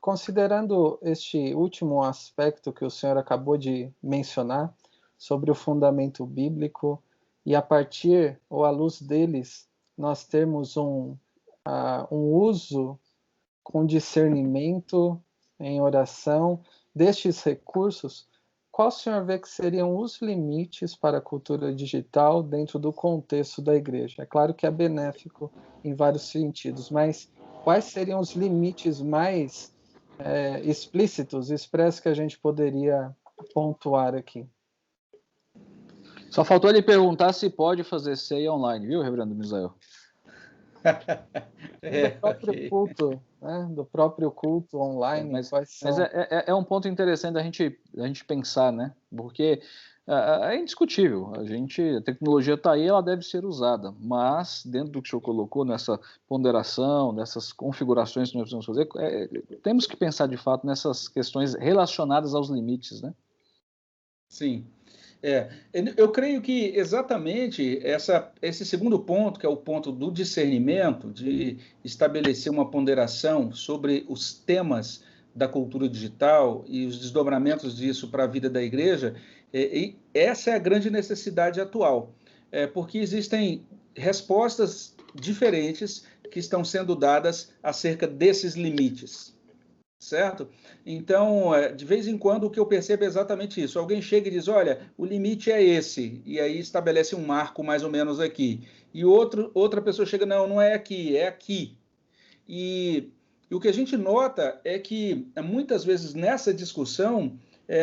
considerando este último aspecto que o senhor acabou de mencionar, sobre o fundamento bíblico, e a partir ou à luz deles, nós termos um uso com discernimento em oração destes recursos, qual o senhor vê que seriam os limites para a cultura digital dentro do contexto da igreja? É claro que é benéfico em vários sentidos, mas quais seriam os limites mais explícitos, expressos, que a gente poderia pontuar aqui? Só faltou ele perguntar se pode fazer ceia online, viu, reverendo Misael? Do próprio culto, né? Do próprio culto online. Mas é um ponto interessante da gente pensar, né? Porque é indiscutível, a tecnologia está aí, ela deve ser usada, mas dentro do que o senhor colocou, nessa ponderação, nessas configurações que nós precisamos fazer, temos que pensar de fato nessas questões relacionadas aos limites, né? Sim. Eu creio que exatamente esse segundo ponto, que é o ponto do discernimento, de estabelecer uma ponderação sobre os temas da cultura digital e os desdobramentos disso para a vida da igreja, e essa é a grande necessidade atual, porque existem respostas diferentes que estão sendo dadas acerca desses limites, certo? Então, de vez em quando, o que eu percebo é exatamente isso. Alguém chega e diz, olha, o limite é esse, e aí estabelece um marco mais ou menos aqui. E outra pessoa chega, não, não é aqui, é aqui. E o que a gente nota é que, muitas vezes, nessa discussão,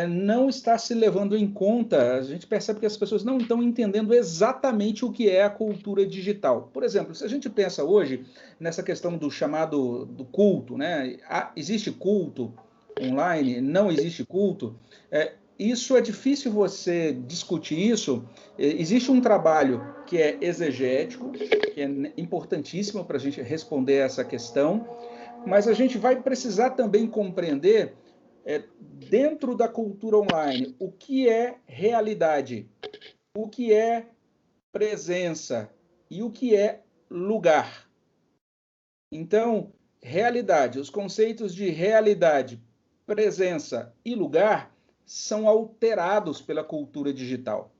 não está se levando em conta, a gente percebe que as pessoas não estão entendendo exatamente o que é a cultura digital. Por exemplo, se a gente pensa hoje nessa questão do chamado do culto, né? Existe culto online? Não existe culto? Isso é difícil você discutir isso. Existe um trabalho que é exegético, que é importantíssimo para a gente responder essa questão, mas a gente vai precisar também compreender, dentro da cultura online, o que é realidade, o que é presença e o que é lugar. Então, realidade, os conceitos de realidade, presença e lugar são alterados pela cultura digital.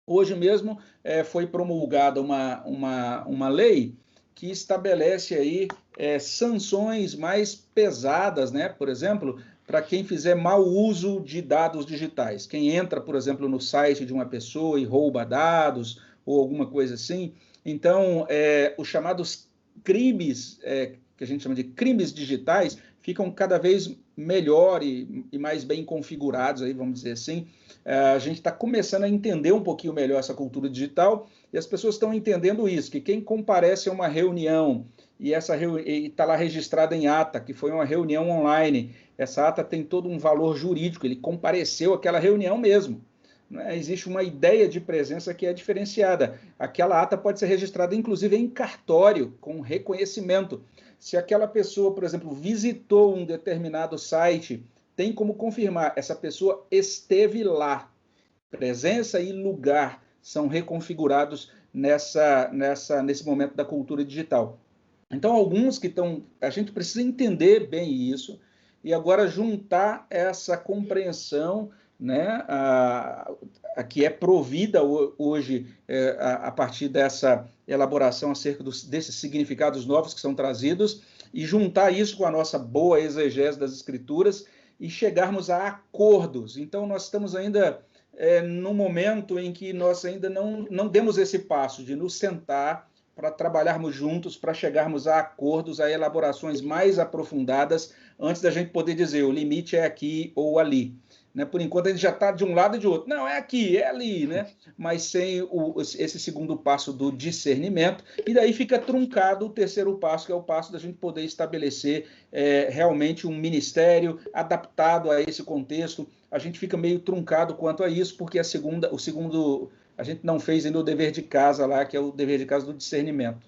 Hoje mesmo foi promulgada uma lei que estabelece aí sanções mais pesadas, né? Por exemplo, para quem fizer mau uso de dados digitais. Quem entra, por exemplo, no site de uma pessoa e rouba dados ou alguma coisa assim. Então, os chamados crimes, que a gente chama de crimes digitais, ficam cada vez melhor e mais bem configurados, aí, vamos dizer assim. A gente está começando a entender um pouquinho melhor essa cultura digital e as pessoas estão entendendo isso, que quem comparece a uma reunião e está lá registrada em ata, que foi uma reunião online, essa ata tem todo um valor jurídico, ele compareceu àquela reunião mesmo. Né? Existe uma ideia de presença que é diferenciada. Aquela ata pode ser registrada, inclusive, em cartório, com reconhecimento. Se aquela pessoa, por exemplo, visitou um determinado site, tem como confirmar, essa pessoa esteve lá. Presença e lugar são reconfigurados nesse momento da cultura digital. Então, alguns que estão... A gente precisa entender bem isso e agora juntar essa compreensão, né, que é provida hoje a partir dessa elaboração acerca desses significados novos que são trazidos e juntar isso com a nossa boa exegese das Escrituras e chegarmos a acordos. Então, nós estamos ainda num momento em que nós ainda não demos esse passo de nos sentar para trabalharmos juntos, para chegarmos a acordos, a elaborações mais aprofundadas, antes da gente poder dizer o limite é aqui ou ali. Né? Por enquanto, a gente já está de um lado e de outro. Não, é aqui, é ali, né? Mas sem esse segundo passo do discernimento, e daí fica truncado o terceiro passo, que é o passo da gente poder estabelecer realmente um ministério adaptado a esse contexto. A gente fica meio truncado quanto a isso, porque a gente não fez ainda o dever de casa lá, que é o dever de casa do discernimento.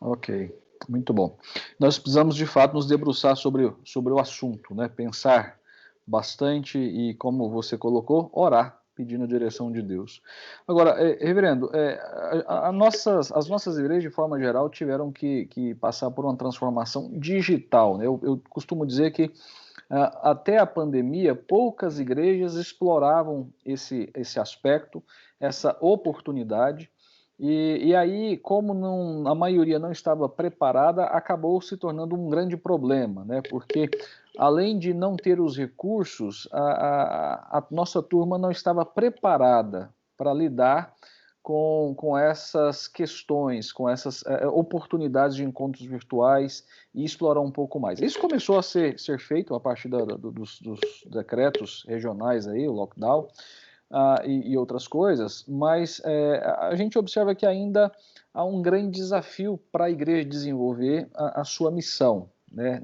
Ok, muito bom. Nós precisamos, de fato, nos debruçar sobre o assunto, né? Pensar bastante e, como você colocou, orar, pedindo a direção de Deus. Agora, reverendo, as nossas igrejas, de forma geral, tiveram que passar por uma transformação digital, né? Eu costumo dizer que até a pandemia, poucas igrejas exploravam esse aspecto, essa oportunidade, e aí, como a maioria não estava preparada, acabou se tornando um grande problema, né? Porque, além de não ter os recursos, a nossa turma não estava preparada para lidar com essas questões, com essas oportunidades de encontros virtuais e explorar um pouco mais. Isso começou a ser feito a partir dos decretos regionais, aí, o lockdown, e outras coisas, mas a gente observa que ainda há um grande desafio para a igreja desenvolver a sua missão, né,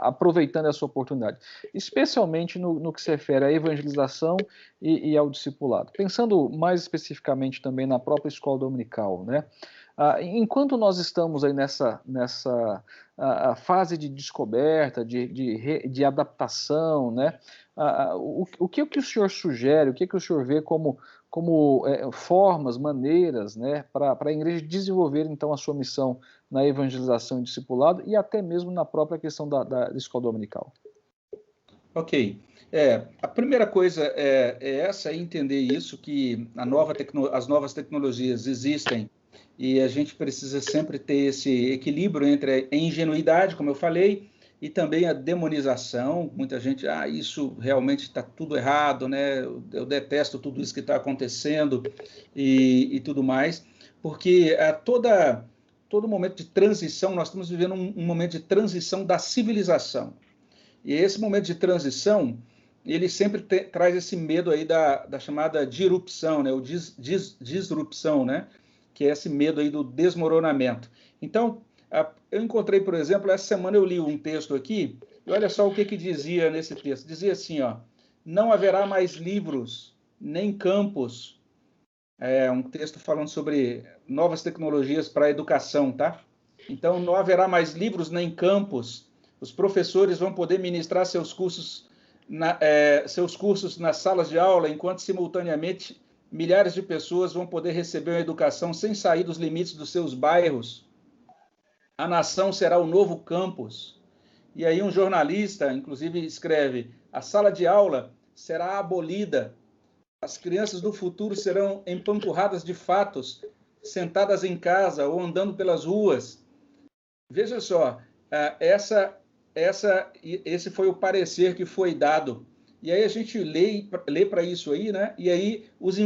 aproveitando essa oportunidade, especialmente no que se refere à evangelização e ao discipulado. Pensando mais especificamente também na própria escola dominical, né? Enquanto nós estamos aí nessa fase de descoberta, de adaptação, né? O que o senhor sugere, o que o senhor vê como formas, maneiras, né, para a igreja desenvolver, então, a sua missão na evangelização e discipulado e até mesmo na própria questão da escola dominical? Ok. A primeira coisa é entender isso, que as novas tecnologias existem E a gente precisa sempre ter esse equilíbrio entre a ingenuidade, como eu falei, e também a demonização. Muita gente, isso realmente está tudo errado, né? Eu detesto tudo isso que está acontecendo e tudo mais, porque todo momento de transição, nós estamos vivendo um momento de transição da civilização. E esse momento de transição, ele sempre traz esse medo aí da chamada disrupção, né? Ou disrupção, né? Que é esse medo aí do desmoronamento. Então, eu encontrei, por exemplo, essa semana eu li um texto aqui, e olha só o que dizia nesse texto. Dizia assim, ó, não haverá mais livros, nem campos. É um texto falando sobre novas tecnologias para a educação, tá? Então, não haverá mais livros nem campos. Os professores vão poder ministrar seus cursos nas salas de aula, enquanto simultaneamente milhares de pessoas vão poder receber uma educação sem sair dos limites dos seus bairros. A nação será o novo campus. E aí um jornalista, inclusive, escreve, a sala de aula será abolida. As crianças do futuro serão empanturradas de fatos, sentadas em casa ou andando pelas ruas. Veja só, esse foi o parecer que foi dado. E aí a gente lê para isso aí, né? E aí os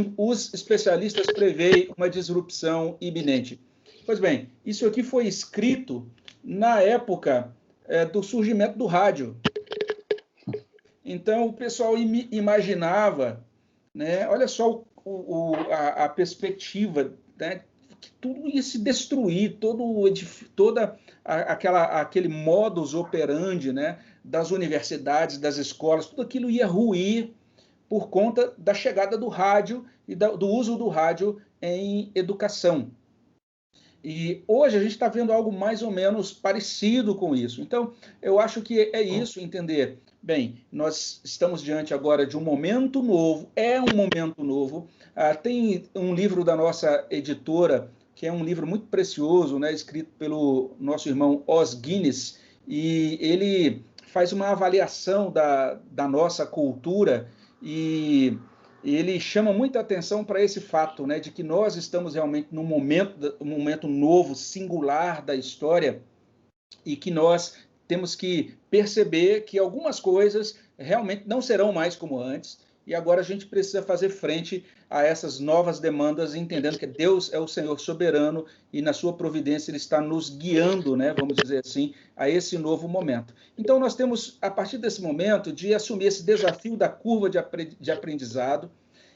especialistas preveem uma disrupção iminente. Pois bem, isso aqui foi escrito na época do surgimento do rádio. Então o pessoal imaginava, né? Olha só a perspectiva, né? Que tudo ia se destruir, aquele modus operandi, né, das universidades, das escolas, tudo aquilo ia ruir por conta da chegada do rádio e do uso do rádio em educação. E hoje a gente está vendo algo mais ou menos parecido com isso. Então, eu acho que é isso, entender. Bem, nós estamos diante agora de um momento novo, é um momento novo. Tem um livro da nossa editora, que é um livro muito precioso, né, escrito pelo nosso irmão Os Guinness, e ele faz uma avaliação da nossa cultura e ele chama muita atenção para esse fato, né, de que nós estamos realmente num momento novo, singular da história, e que nós temos que perceber que algumas coisas realmente não serão mais como antes, e agora a gente precisa fazer frente a essas novas demandas, entendendo que Deus é o Senhor soberano e na sua providência Ele está nos guiando, né, vamos dizer assim, a esse novo momento. Então nós temos, a partir desse momento, de assumir esse desafio da curva de aprendizado,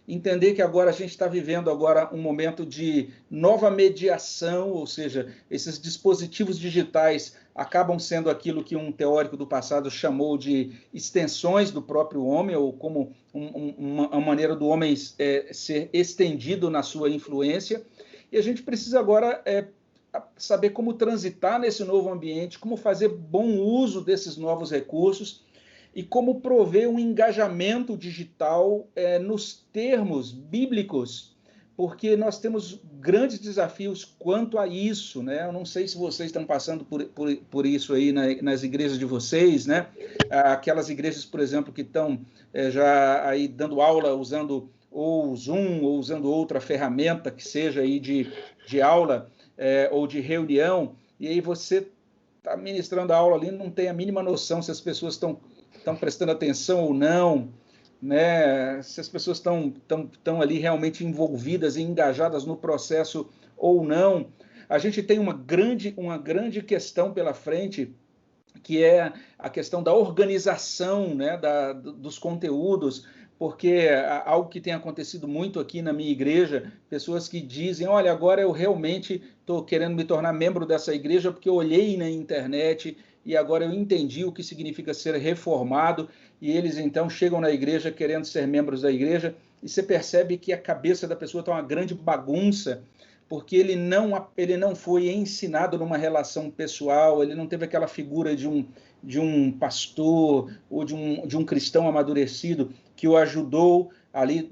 entender que agora a gente está vivendo agora um momento de nova mediação, ou seja, esses dispositivos digitais acabam sendo aquilo que um teórico do passado chamou de extensões do próprio homem, ou como uma maneira do homem ser estendido na sua influência. E a gente precisa agora saber como transitar nesse novo ambiente, como fazer bom uso desses novos recursos, e como prover um engajamento digital nos termos bíblicos, porque nós temos grandes desafios quanto a isso, né? Eu não sei se vocês estão passando por isso aí nas igrejas de vocês, né? Aquelas igrejas, por exemplo, que estão já aí dando aula usando ou Zoom, ou usando outra ferramenta que seja aí de aula ou de reunião, e aí você está ministrando a aula ali, não tem a mínima noção se as pessoas estão prestando atenção ou não, né? Se as pessoas estão ali realmente envolvidas e engajadas no processo ou não. A gente tem uma grande questão pela frente, que é a questão da organização, né, dos conteúdos, porque algo que tem acontecido muito aqui na minha igreja, pessoas que dizem, olha, agora eu realmente estou querendo me tornar membro dessa igreja porque eu olhei na internet e agora eu entendi o que significa ser reformado, e eles então chegam na igreja querendo ser membros da igreja, e você percebe que a cabeça da pessoa está uma grande bagunça, porque ele não foi ensinado numa relação pessoal, ele não teve aquela figura de um pastor ou de um cristão amadurecido que o ajudou ali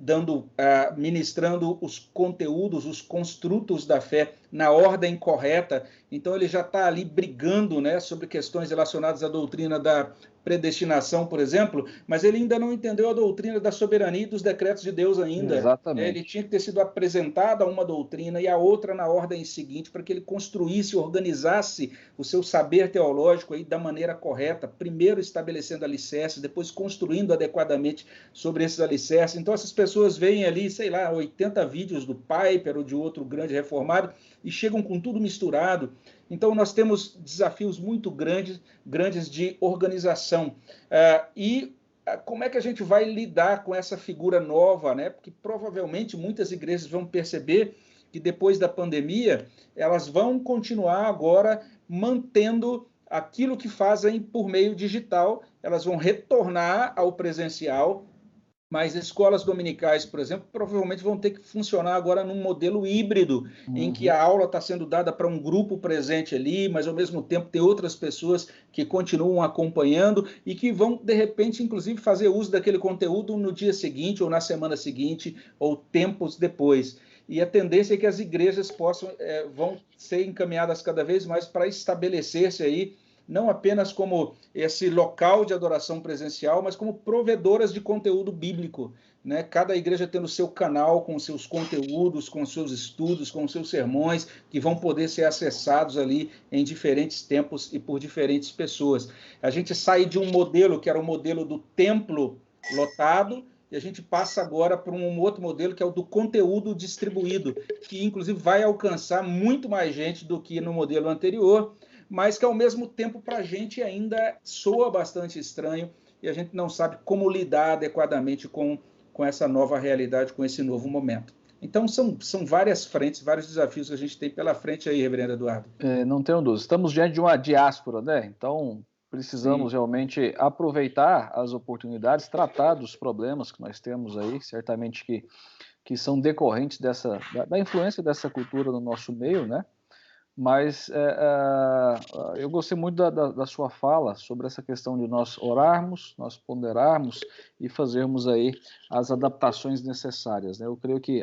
ministrando os conteúdos, os construtos da fé na ordem correta. Então ele já está ali brigando, né, sobre questões relacionadas à doutrina da predestinação, por exemplo, mas ele ainda não entendeu a doutrina da soberania e dos decretos de Deus ainda. Exatamente. Ele tinha que ter sido apresentado a uma doutrina e a outra na ordem seguinte, para que ele construísse, organizasse o seu saber teológico aí da maneira correta, primeiro estabelecendo alicerces, depois construindo adequadamente sobre esses alicerces. Então essas pessoas veem ali, sei lá, 80 vídeos do Piper ou de outro grande reformado e chegam com tudo misturado. Então nós temos desafios muito grandes de organização. E como é que a gente vai lidar com essa figura nova, né? Porque provavelmente muitas igrejas vão perceber que depois da pandemia elas vão continuar agora mantendo aquilo que fazem por meio digital, elas vão retornar ao presencial, mas escolas dominicais, por exemplo, provavelmente vão ter que funcionar agora num modelo híbrido, em que a aula está sendo dada para um grupo presente ali, mas ao mesmo tempo tem outras pessoas que continuam acompanhando e que vão, de repente, inclusive, fazer uso daquele conteúdo no dia seguinte, ou na semana seguinte, ou tempos depois. E a tendência é que as igrejas vão ser encaminhadas cada vez mais para estabelecer-se aí, não apenas como esse local de adoração presencial, mas como provedoras de conteúdo bíblico, né? Cada igreja tendo seu canal com seus conteúdos, com seus estudos, com seus sermões, que vão poder ser acessados ali em diferentes tempos e por diferentes pessoas. A gente sai de um modelo que era o modelo do templo lotado, e a gente passa agora para um outro modelo, que é o do conteúdo distribuído, que inclusive vai alcançar muito mais gente do que no modelo anterior, mas que ao mesmo tempo para a gente ainda soa bastante estranho e a gente não sabe como lidar adequadamente com essa nova realidade, com esse novo momento. Então são várias frentes, vários desafios que a gente tem pela frente aí, reverendo Eduardo. Não tenho dúvida. Estamos diante de uma diáspora, né? Então precisamos realmente aproveitar as oportunidades, tratar dos problemas que nós temos aí, certamente que são decorrentes da influência dessa cultura no nosso meio, né? Mas eu gostei muito da sua fala sobre essa questão de nós orarmos, nós ponderarmos e fazermos aí as adaptações necessárias, né? Eu creio que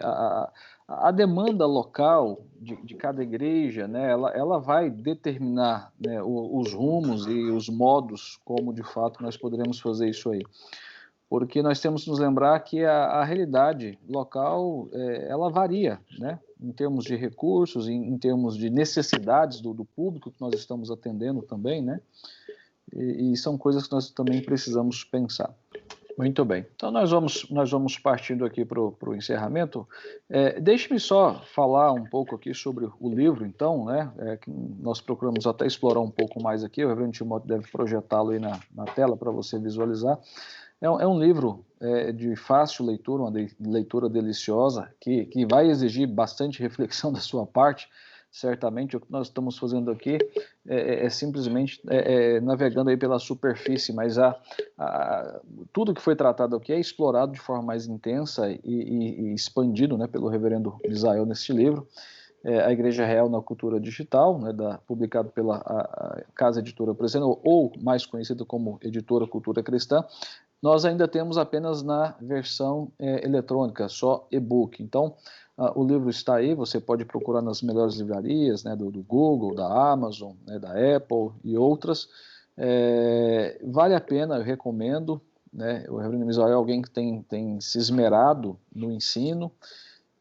a demanda local de cada igreja, né, ela vai determinar, né, os rumos e os modos como de fato nós poderemos fazer isso aí. Porque nós temos que nos lembrar que a realidade local, ela varia, né? Em termos de recursos, em termos de necessidades do público que nós estamos atendendo também, né? E são coisas que nós também precisamos pensar. Muito bem. Então nós vamos partindo aqui para o encerramento. Deixe-me só falar um pouco aqui sobre o livro, então, né? Que nós procuramos até explorar um pouco mais aqui. O reverendo Timóteo deve projetá-lo aí na tela para você visualizar. É um livro de fácil leitura, uma leitura deliciosa, que vai exigir bastante reflexão da sua parte, certamente. O que nós estamos fazendo aqui é simplesmente navegando aí pela superfície, mas tudo que foi tratado aqui é explorado de forma mais intensa e expandido, né, pelo reverendo Misael neste livro. A Igreja Real na Cultura Digital, né, publicado pela Casa Editora Preseno, ou mais conhecida como Editora Cultura Cristã. Nós ainda temos apenas na versão eletrônica, só e-book. Então, o livro está aí, você pode procurar nas melhores livrarias, né, do Google, da Amazon, né, da Apple e outras. Vale a pena, eu recomendo, né? O reverendo Misael é alguém que tem se esmerado no ensino,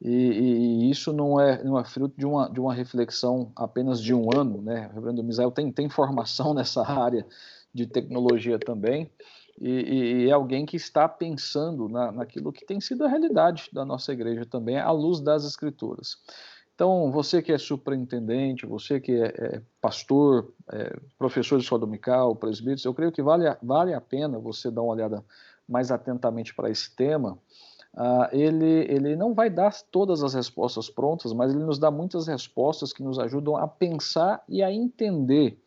e isso não é fruto de uma reflexão apenas de um ano, né? O reverendo Misael tem formação nessa área de tecnologia também, e é alguém que está pensando naquilo que tem sido a realidade da nossa igreja também, à luz das Escrituras. Então, você que é superintendente, você que é pastor, professor de escola dominical, presbítero, eu creio que vale a pena você dar uma olhada mais atentamente para esse tema. Ele não vai dar todas as respostas prontas, mas ele nos dá muitas respostas que nos ajudam a pensar e a entender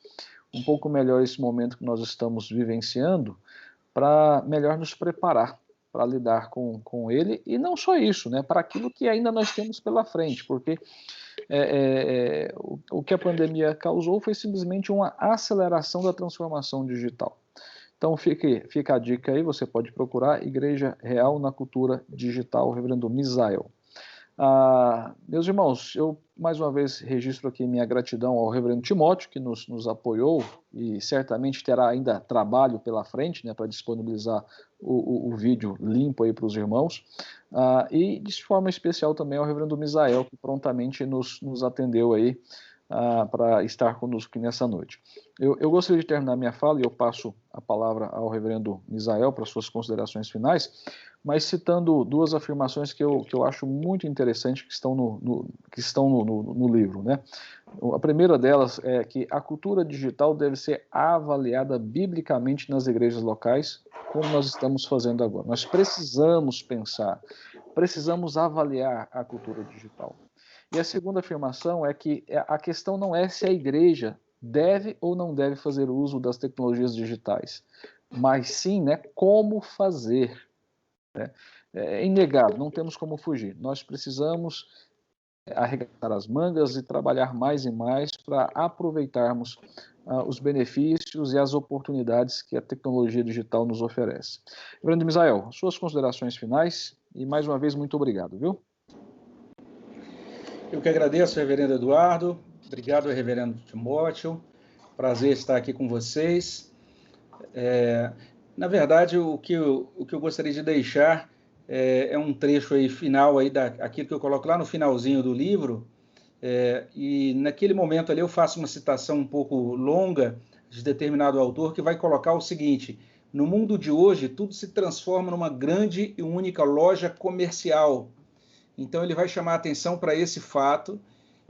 um pouco melhor esse momento que nós estamos vivenciando, para melhor nos preparar para lidar com ele, e não só isso, né, para aquilo que ainda nós temos pela frente, porque o que a pandemia causou foi simplesmente uma aceleração da transformação digital. Então fica a dica aí, você pode procurar Igreja Real na Cultura Digital, Reverendo Misael. Meus irmãos, eu mais uma vez registro aqui minha gratidão ao Reverendo Timóteo, que nos apoiou e certamente terá ainda trabalho pela frente, né, para disponibilizar o vídeo limpo aí para os irmãos, e de forma especial também ao Reverendo Misael, que prontamente nos atendeu aí para estar conosco aqui nessa noite. Eu gostaria de terminar minha fala e eu passo a palavra ao Reverendo Misael para suas considerações finais, mas citando duas afirmações que eu acho muito interessantes que estão no livro, né? A primeira delas é que a cultura digital deve ser avaliada biblicamente nas igrejas locais, como nós estamos fazendo agora. Nós precisamos pensar, precisamos avaliar a cultura digital. E a segunda afirmação é que a questão não é se a igreja deve ou não deve fazer uso das tecnologias digitais, mas sim, né, como fazer. Né? É inegável, não temos como fugir. Nós precisamos arregaçar as mangas e trabalhar mais e mais para aproveitarmos os benefícios e as oportunidades que a tecnologia digital nos oferece. Reverendo Misael, suas considerações finais e mais uma vez muito obrigado, viu? Eu que agradeço, Reverendo Eduardo. Obrigado, Reverendo Timóteo. Prazer estar aqui com vocês. Na verdade, o que eu gostaria de deixar é um trecho aí final aí daquilo que eu coloco lá no finalzinho do livro, e naquele momento ali eu faço uma citação um pouco longa de determinado autor que vai colocar o seguinte: no mundo de hoje, tudo se transforma numa grande e única loja comercial. Então ele vai chamar a atenção para esse fato,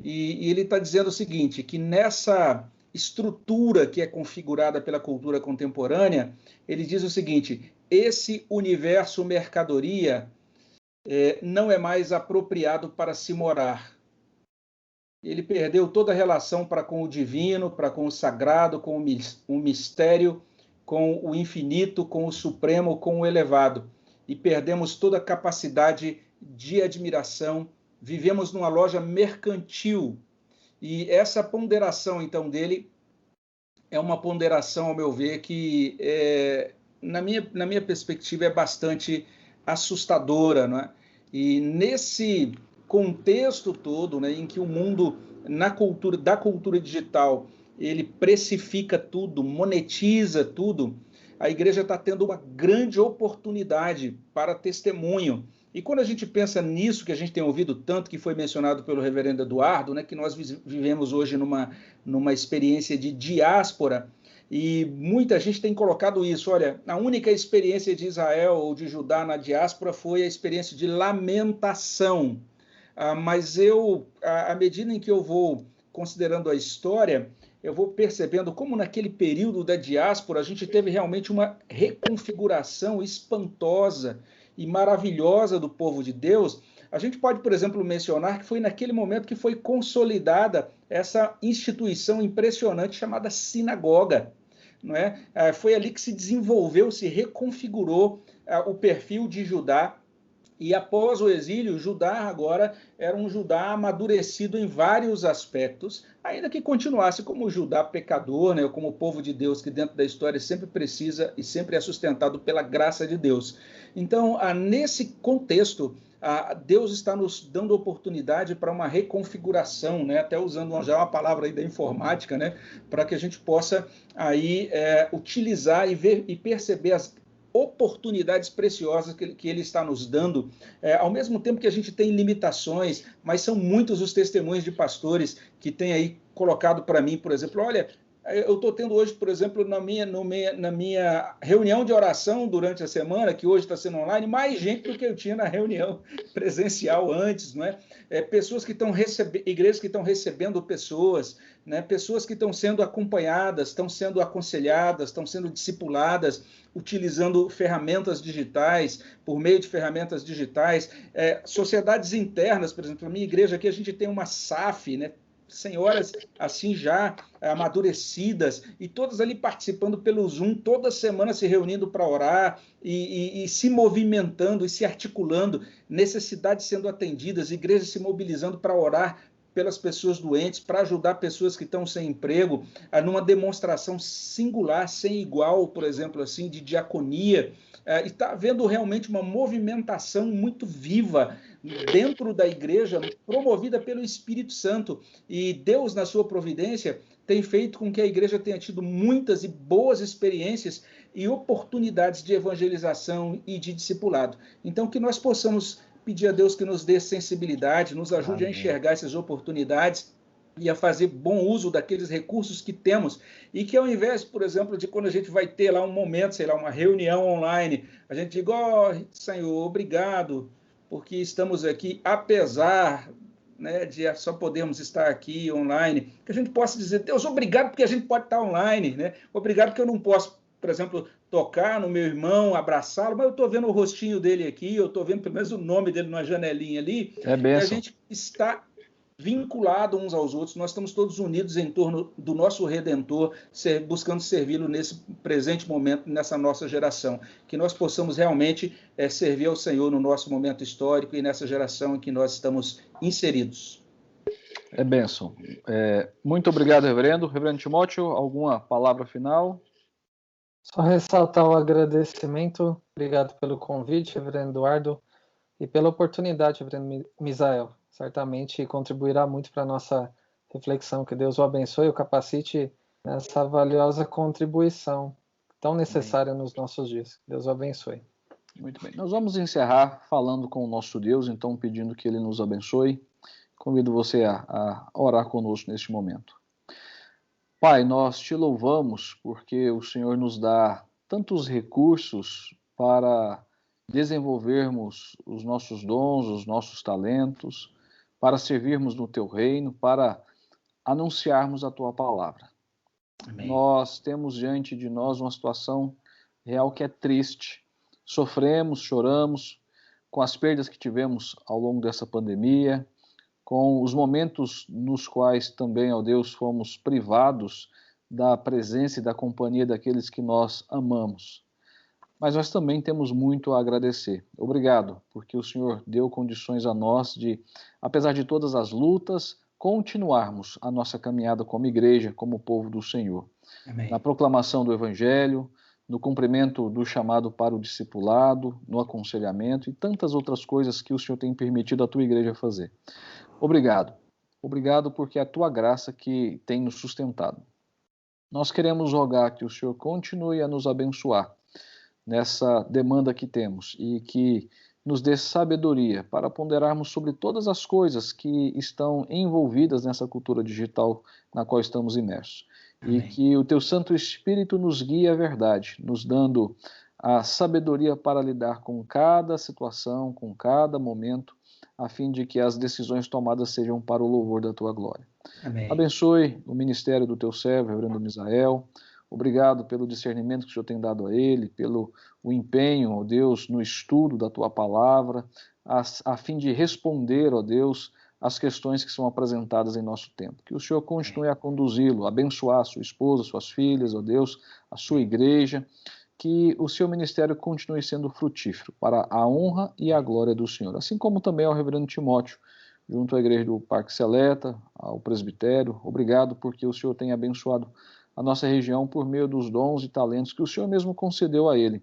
e ele está dizendo o seguinte, que nessa estrutura que é configurada pela cultura contemporânea, ele diz o seguinte: esse universo mercadoria não é mais apropriado para se morar. Ele perdeu toda a relação para com o divino, para com o sagrado, com o mistério, com o infinito, com o supremo, com o elevado. E perdemos toda a capacidade de admiração. Vivemos numa loja mercantil. E essa ponderação, então, dele é uma ponderação, ao meu ver, que, na minha perspectiva, é bastante assustadora, não é? E nesse contexto todo, né, em que o mundo, da cultura digital, ele precifica tudo, monetiza tudo, a igreja está tendo uma grande oportunidade para testemunho. E quando a gente pensa nisso, que a gente tem ouvido tanto, que foi mencionado pelo reverendo Eduardo, né, que nós vivemos hoje numa experiência de diáspora, e muita gente tem colocado isso. Olha, a única experiência de Israel ou de Judá na diáspora foi a experiência de lamentação. Mas à medida em que eu vou considerando a história, eu vou percebendo como naquele período da diáspora a gente teve realmente uma reconfiguração espantosa e maravilhosa do povo de Deus. A gente pode, por exemplo, mencionar que foi naquele momento que foi consolidada essa instituição impressionante chamada sinagoga. Não é? Foi ali que se desenvolveu, se reconfigurou o perfil de Judá. E após o exílio, Judá agora era um Judá amadurecido em vários aspectos, ainda que continuasse como Judá pecador, né, como o povo de Deus que dentro da história sempre precisa e sempre é sustentado pela graça de Deus. Então, nesse contexto, Deus está nos dando oportunidade para uma reconfiguração, né, até usando já uma palavra aí da informática, né, para que a gente possa aí utilizar e ver e perceber as oportunidades preciosas que ele está nos dando, ao mesmo tempo que a gente tem limitações, mas são muitos os testemunhos de pastores que têm aí colocado para mim, por exemplo, olha, eu estou tendo hoje, por exemplo, na minha reunião de oração durante a semana, que hoje está sendo online, mais gente do que eu tinha na reunião presencial antes, não é? Pessoas que estão igrejas que estão recebendo pessoas, né? Pessoas que estão sendo acompanhadas, estão sendo aconselhadas, estão sendo discipuladas, utilizando ferramentas digitais, por meio de ferramentas digitais, sociedades internas, por exemplo, na minha igreja aqui a gente tem uma SAF, né? Senhoras assim já amadurecidas, e todas ali participando pelo Zoom, toda semana se reunindo para orar e se movimentando e se articulando, necessidades sendo atendidas, igrejas se mobilizando para orar pelas pessoas doentes, para ajudar pessoas que estão sem emprego, numa demonstração singular, sem igual, por exemplo, assim, de diaconia. E está havendo realmente uma movimentação muito viva dentro da igreja, promovida pelo Espírito Santo. E Deus, na sua providência, tem feito com que a igreja tenha tido muitas e boas experiências e oportunidades de evangelização e de discipulado. Então, que nós possamos pedir a Deus que nos dê sensibilidade, nos ajude a enxergar essas oportunidades e a fazer bom uso daqueles recursos que temos, e que ao invés, por exemplo, de quando a gente vai ter lá um momento, sei lá, uma reunião online, a gente diga, Senhor, obrigado, porque estamos aqui, apesar, né, de só podermos estar aqui online, que a gente possa dizer, Deus, obrigado porque a gente pode estar online, né? Obrigado porque eu não posso, por exemplo, tocar no meu irmão, abraçá-lo, mas eu estou vendo o rostinho dele aqui, eu estou vendo pelo menos o nome dele numa janelinha ali, É bênção. E a gente está vinculado uns aos outros, nós estamos todos unidos em torno do nosso Redentor, buscando servi-lo nesse presente momento, nessa nossa geração, que nós possamos realmente servir ao Senhor no nosso momento histórico e nessa geração em que nós estamos inseridos. É bênção. Muito obrigado, reverendo. Reverendo Timóteo, alguma palavra final? Só ressaltar o agradecimento, obrigado pelo convite, reverendo Eduardo, e pela oportunidade, reverendo Misael. Certamente contribuirá muito para a nossa reflexão. Que Deus o abençoe e o capacite nessa valiosa contribuição tão necessária nos nossos dias. Que Deus o abençoe. Muito bem. Nós vamos encerrar falando com o nosso Deus, então pedindo que Ele nos abençoe. Convido você a orar conosco neste momento. Pai, nós te louvamos porque o Senhor nos dá tantos recursos para desenvolvermos os nossos dons, os nossos talentos, para servirmos no teu reino, para anunciarmos a tua palavra. Amém. Nós temos diante de nós uma situação real que é triste. Sofremos, choramos com as perdas que tivemos ao longo dessa pandemia, com os momentos nos quais também, ó Deus, fomos privados da presença e da companhia daqueles que nós amamos. Mas nós também temos muito a agradecer. Obrigado, porque o Senhor deu condições a nós de, apesar de todas as lutas, continuarmos a nossa caminhada como igreja, como povo do Senhor. Amém. Na proclamação do Evangelho, no cumprimento do chamado para o discipulado, no aconselhamento e tantas outras coisas que o Senhor tem permitido a tua igreja fazer. Obrigado. Obrigado porque é a tua graça que tem nos sustentado. Nós queremos rogar que o Senhor continue a nos abençoar nessa demanda que temos e que nos dê sabedoria para ponderarmos sobre todas as coisas que estão envolvidas nessa cultura digital na qual estamos imersos. Amém. E que o teu Santo Espírito nos guie à verdade, nos dando a sabedoria para lidar com cada situação, com cada momento, a fim de que as decisões tomadas sejam para o louvor da tua glória. Amém. Abençoe o ministério do teu servo, reverendo Misael. Obrigado pelo discernimento que o Senhor tem dado a ele, pelo o empenho, ó Deus, no estudo da tua palavra, a fim de responder, ó Deus, às questões que são apresentadas em nosso tempo. Que o Senhor continue a conduzi-lo, abençoar a sua esposa, suas filhas, ó Deus, a sua igreja, que o seu ministério continue sendo frutífero para a honra e a glória do Senhor. Assim como também ao reverendo Timóteo, junto à igreja do Parque Seleta, ao presbitério. Obrigado porque o Senhor tem abençoado a nossa região por meio dos dons e talentos que o Senhor mesmo concedeu a ele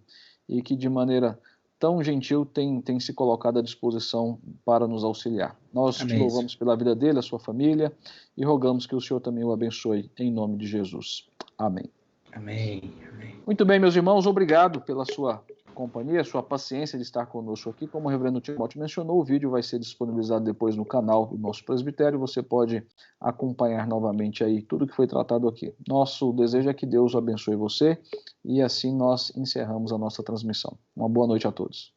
e que de maneira tão gentil tem se colocado à disposição para nos auxiliar. Nós Amém. Te louvamos pela vida dele, a sua família, e rogamos que o Senhor também o abençoe em nome de Jesus. Amém. Amém. Amém. Muito bem, meus irmãos, obrigado pela sua companhia, sua paciência de estar conosco aqui. Como o reverendo Timóteo mencionou, o vídeo vai ser disponibilizado depois no canal do nosso presbitério. Você pode acompanhar novamente aí tudo que foi tratado aqui. Nosso desejo é que Deus abençoe você e assim nós encerramos a nossa transmissão. Uma boa noite a todos.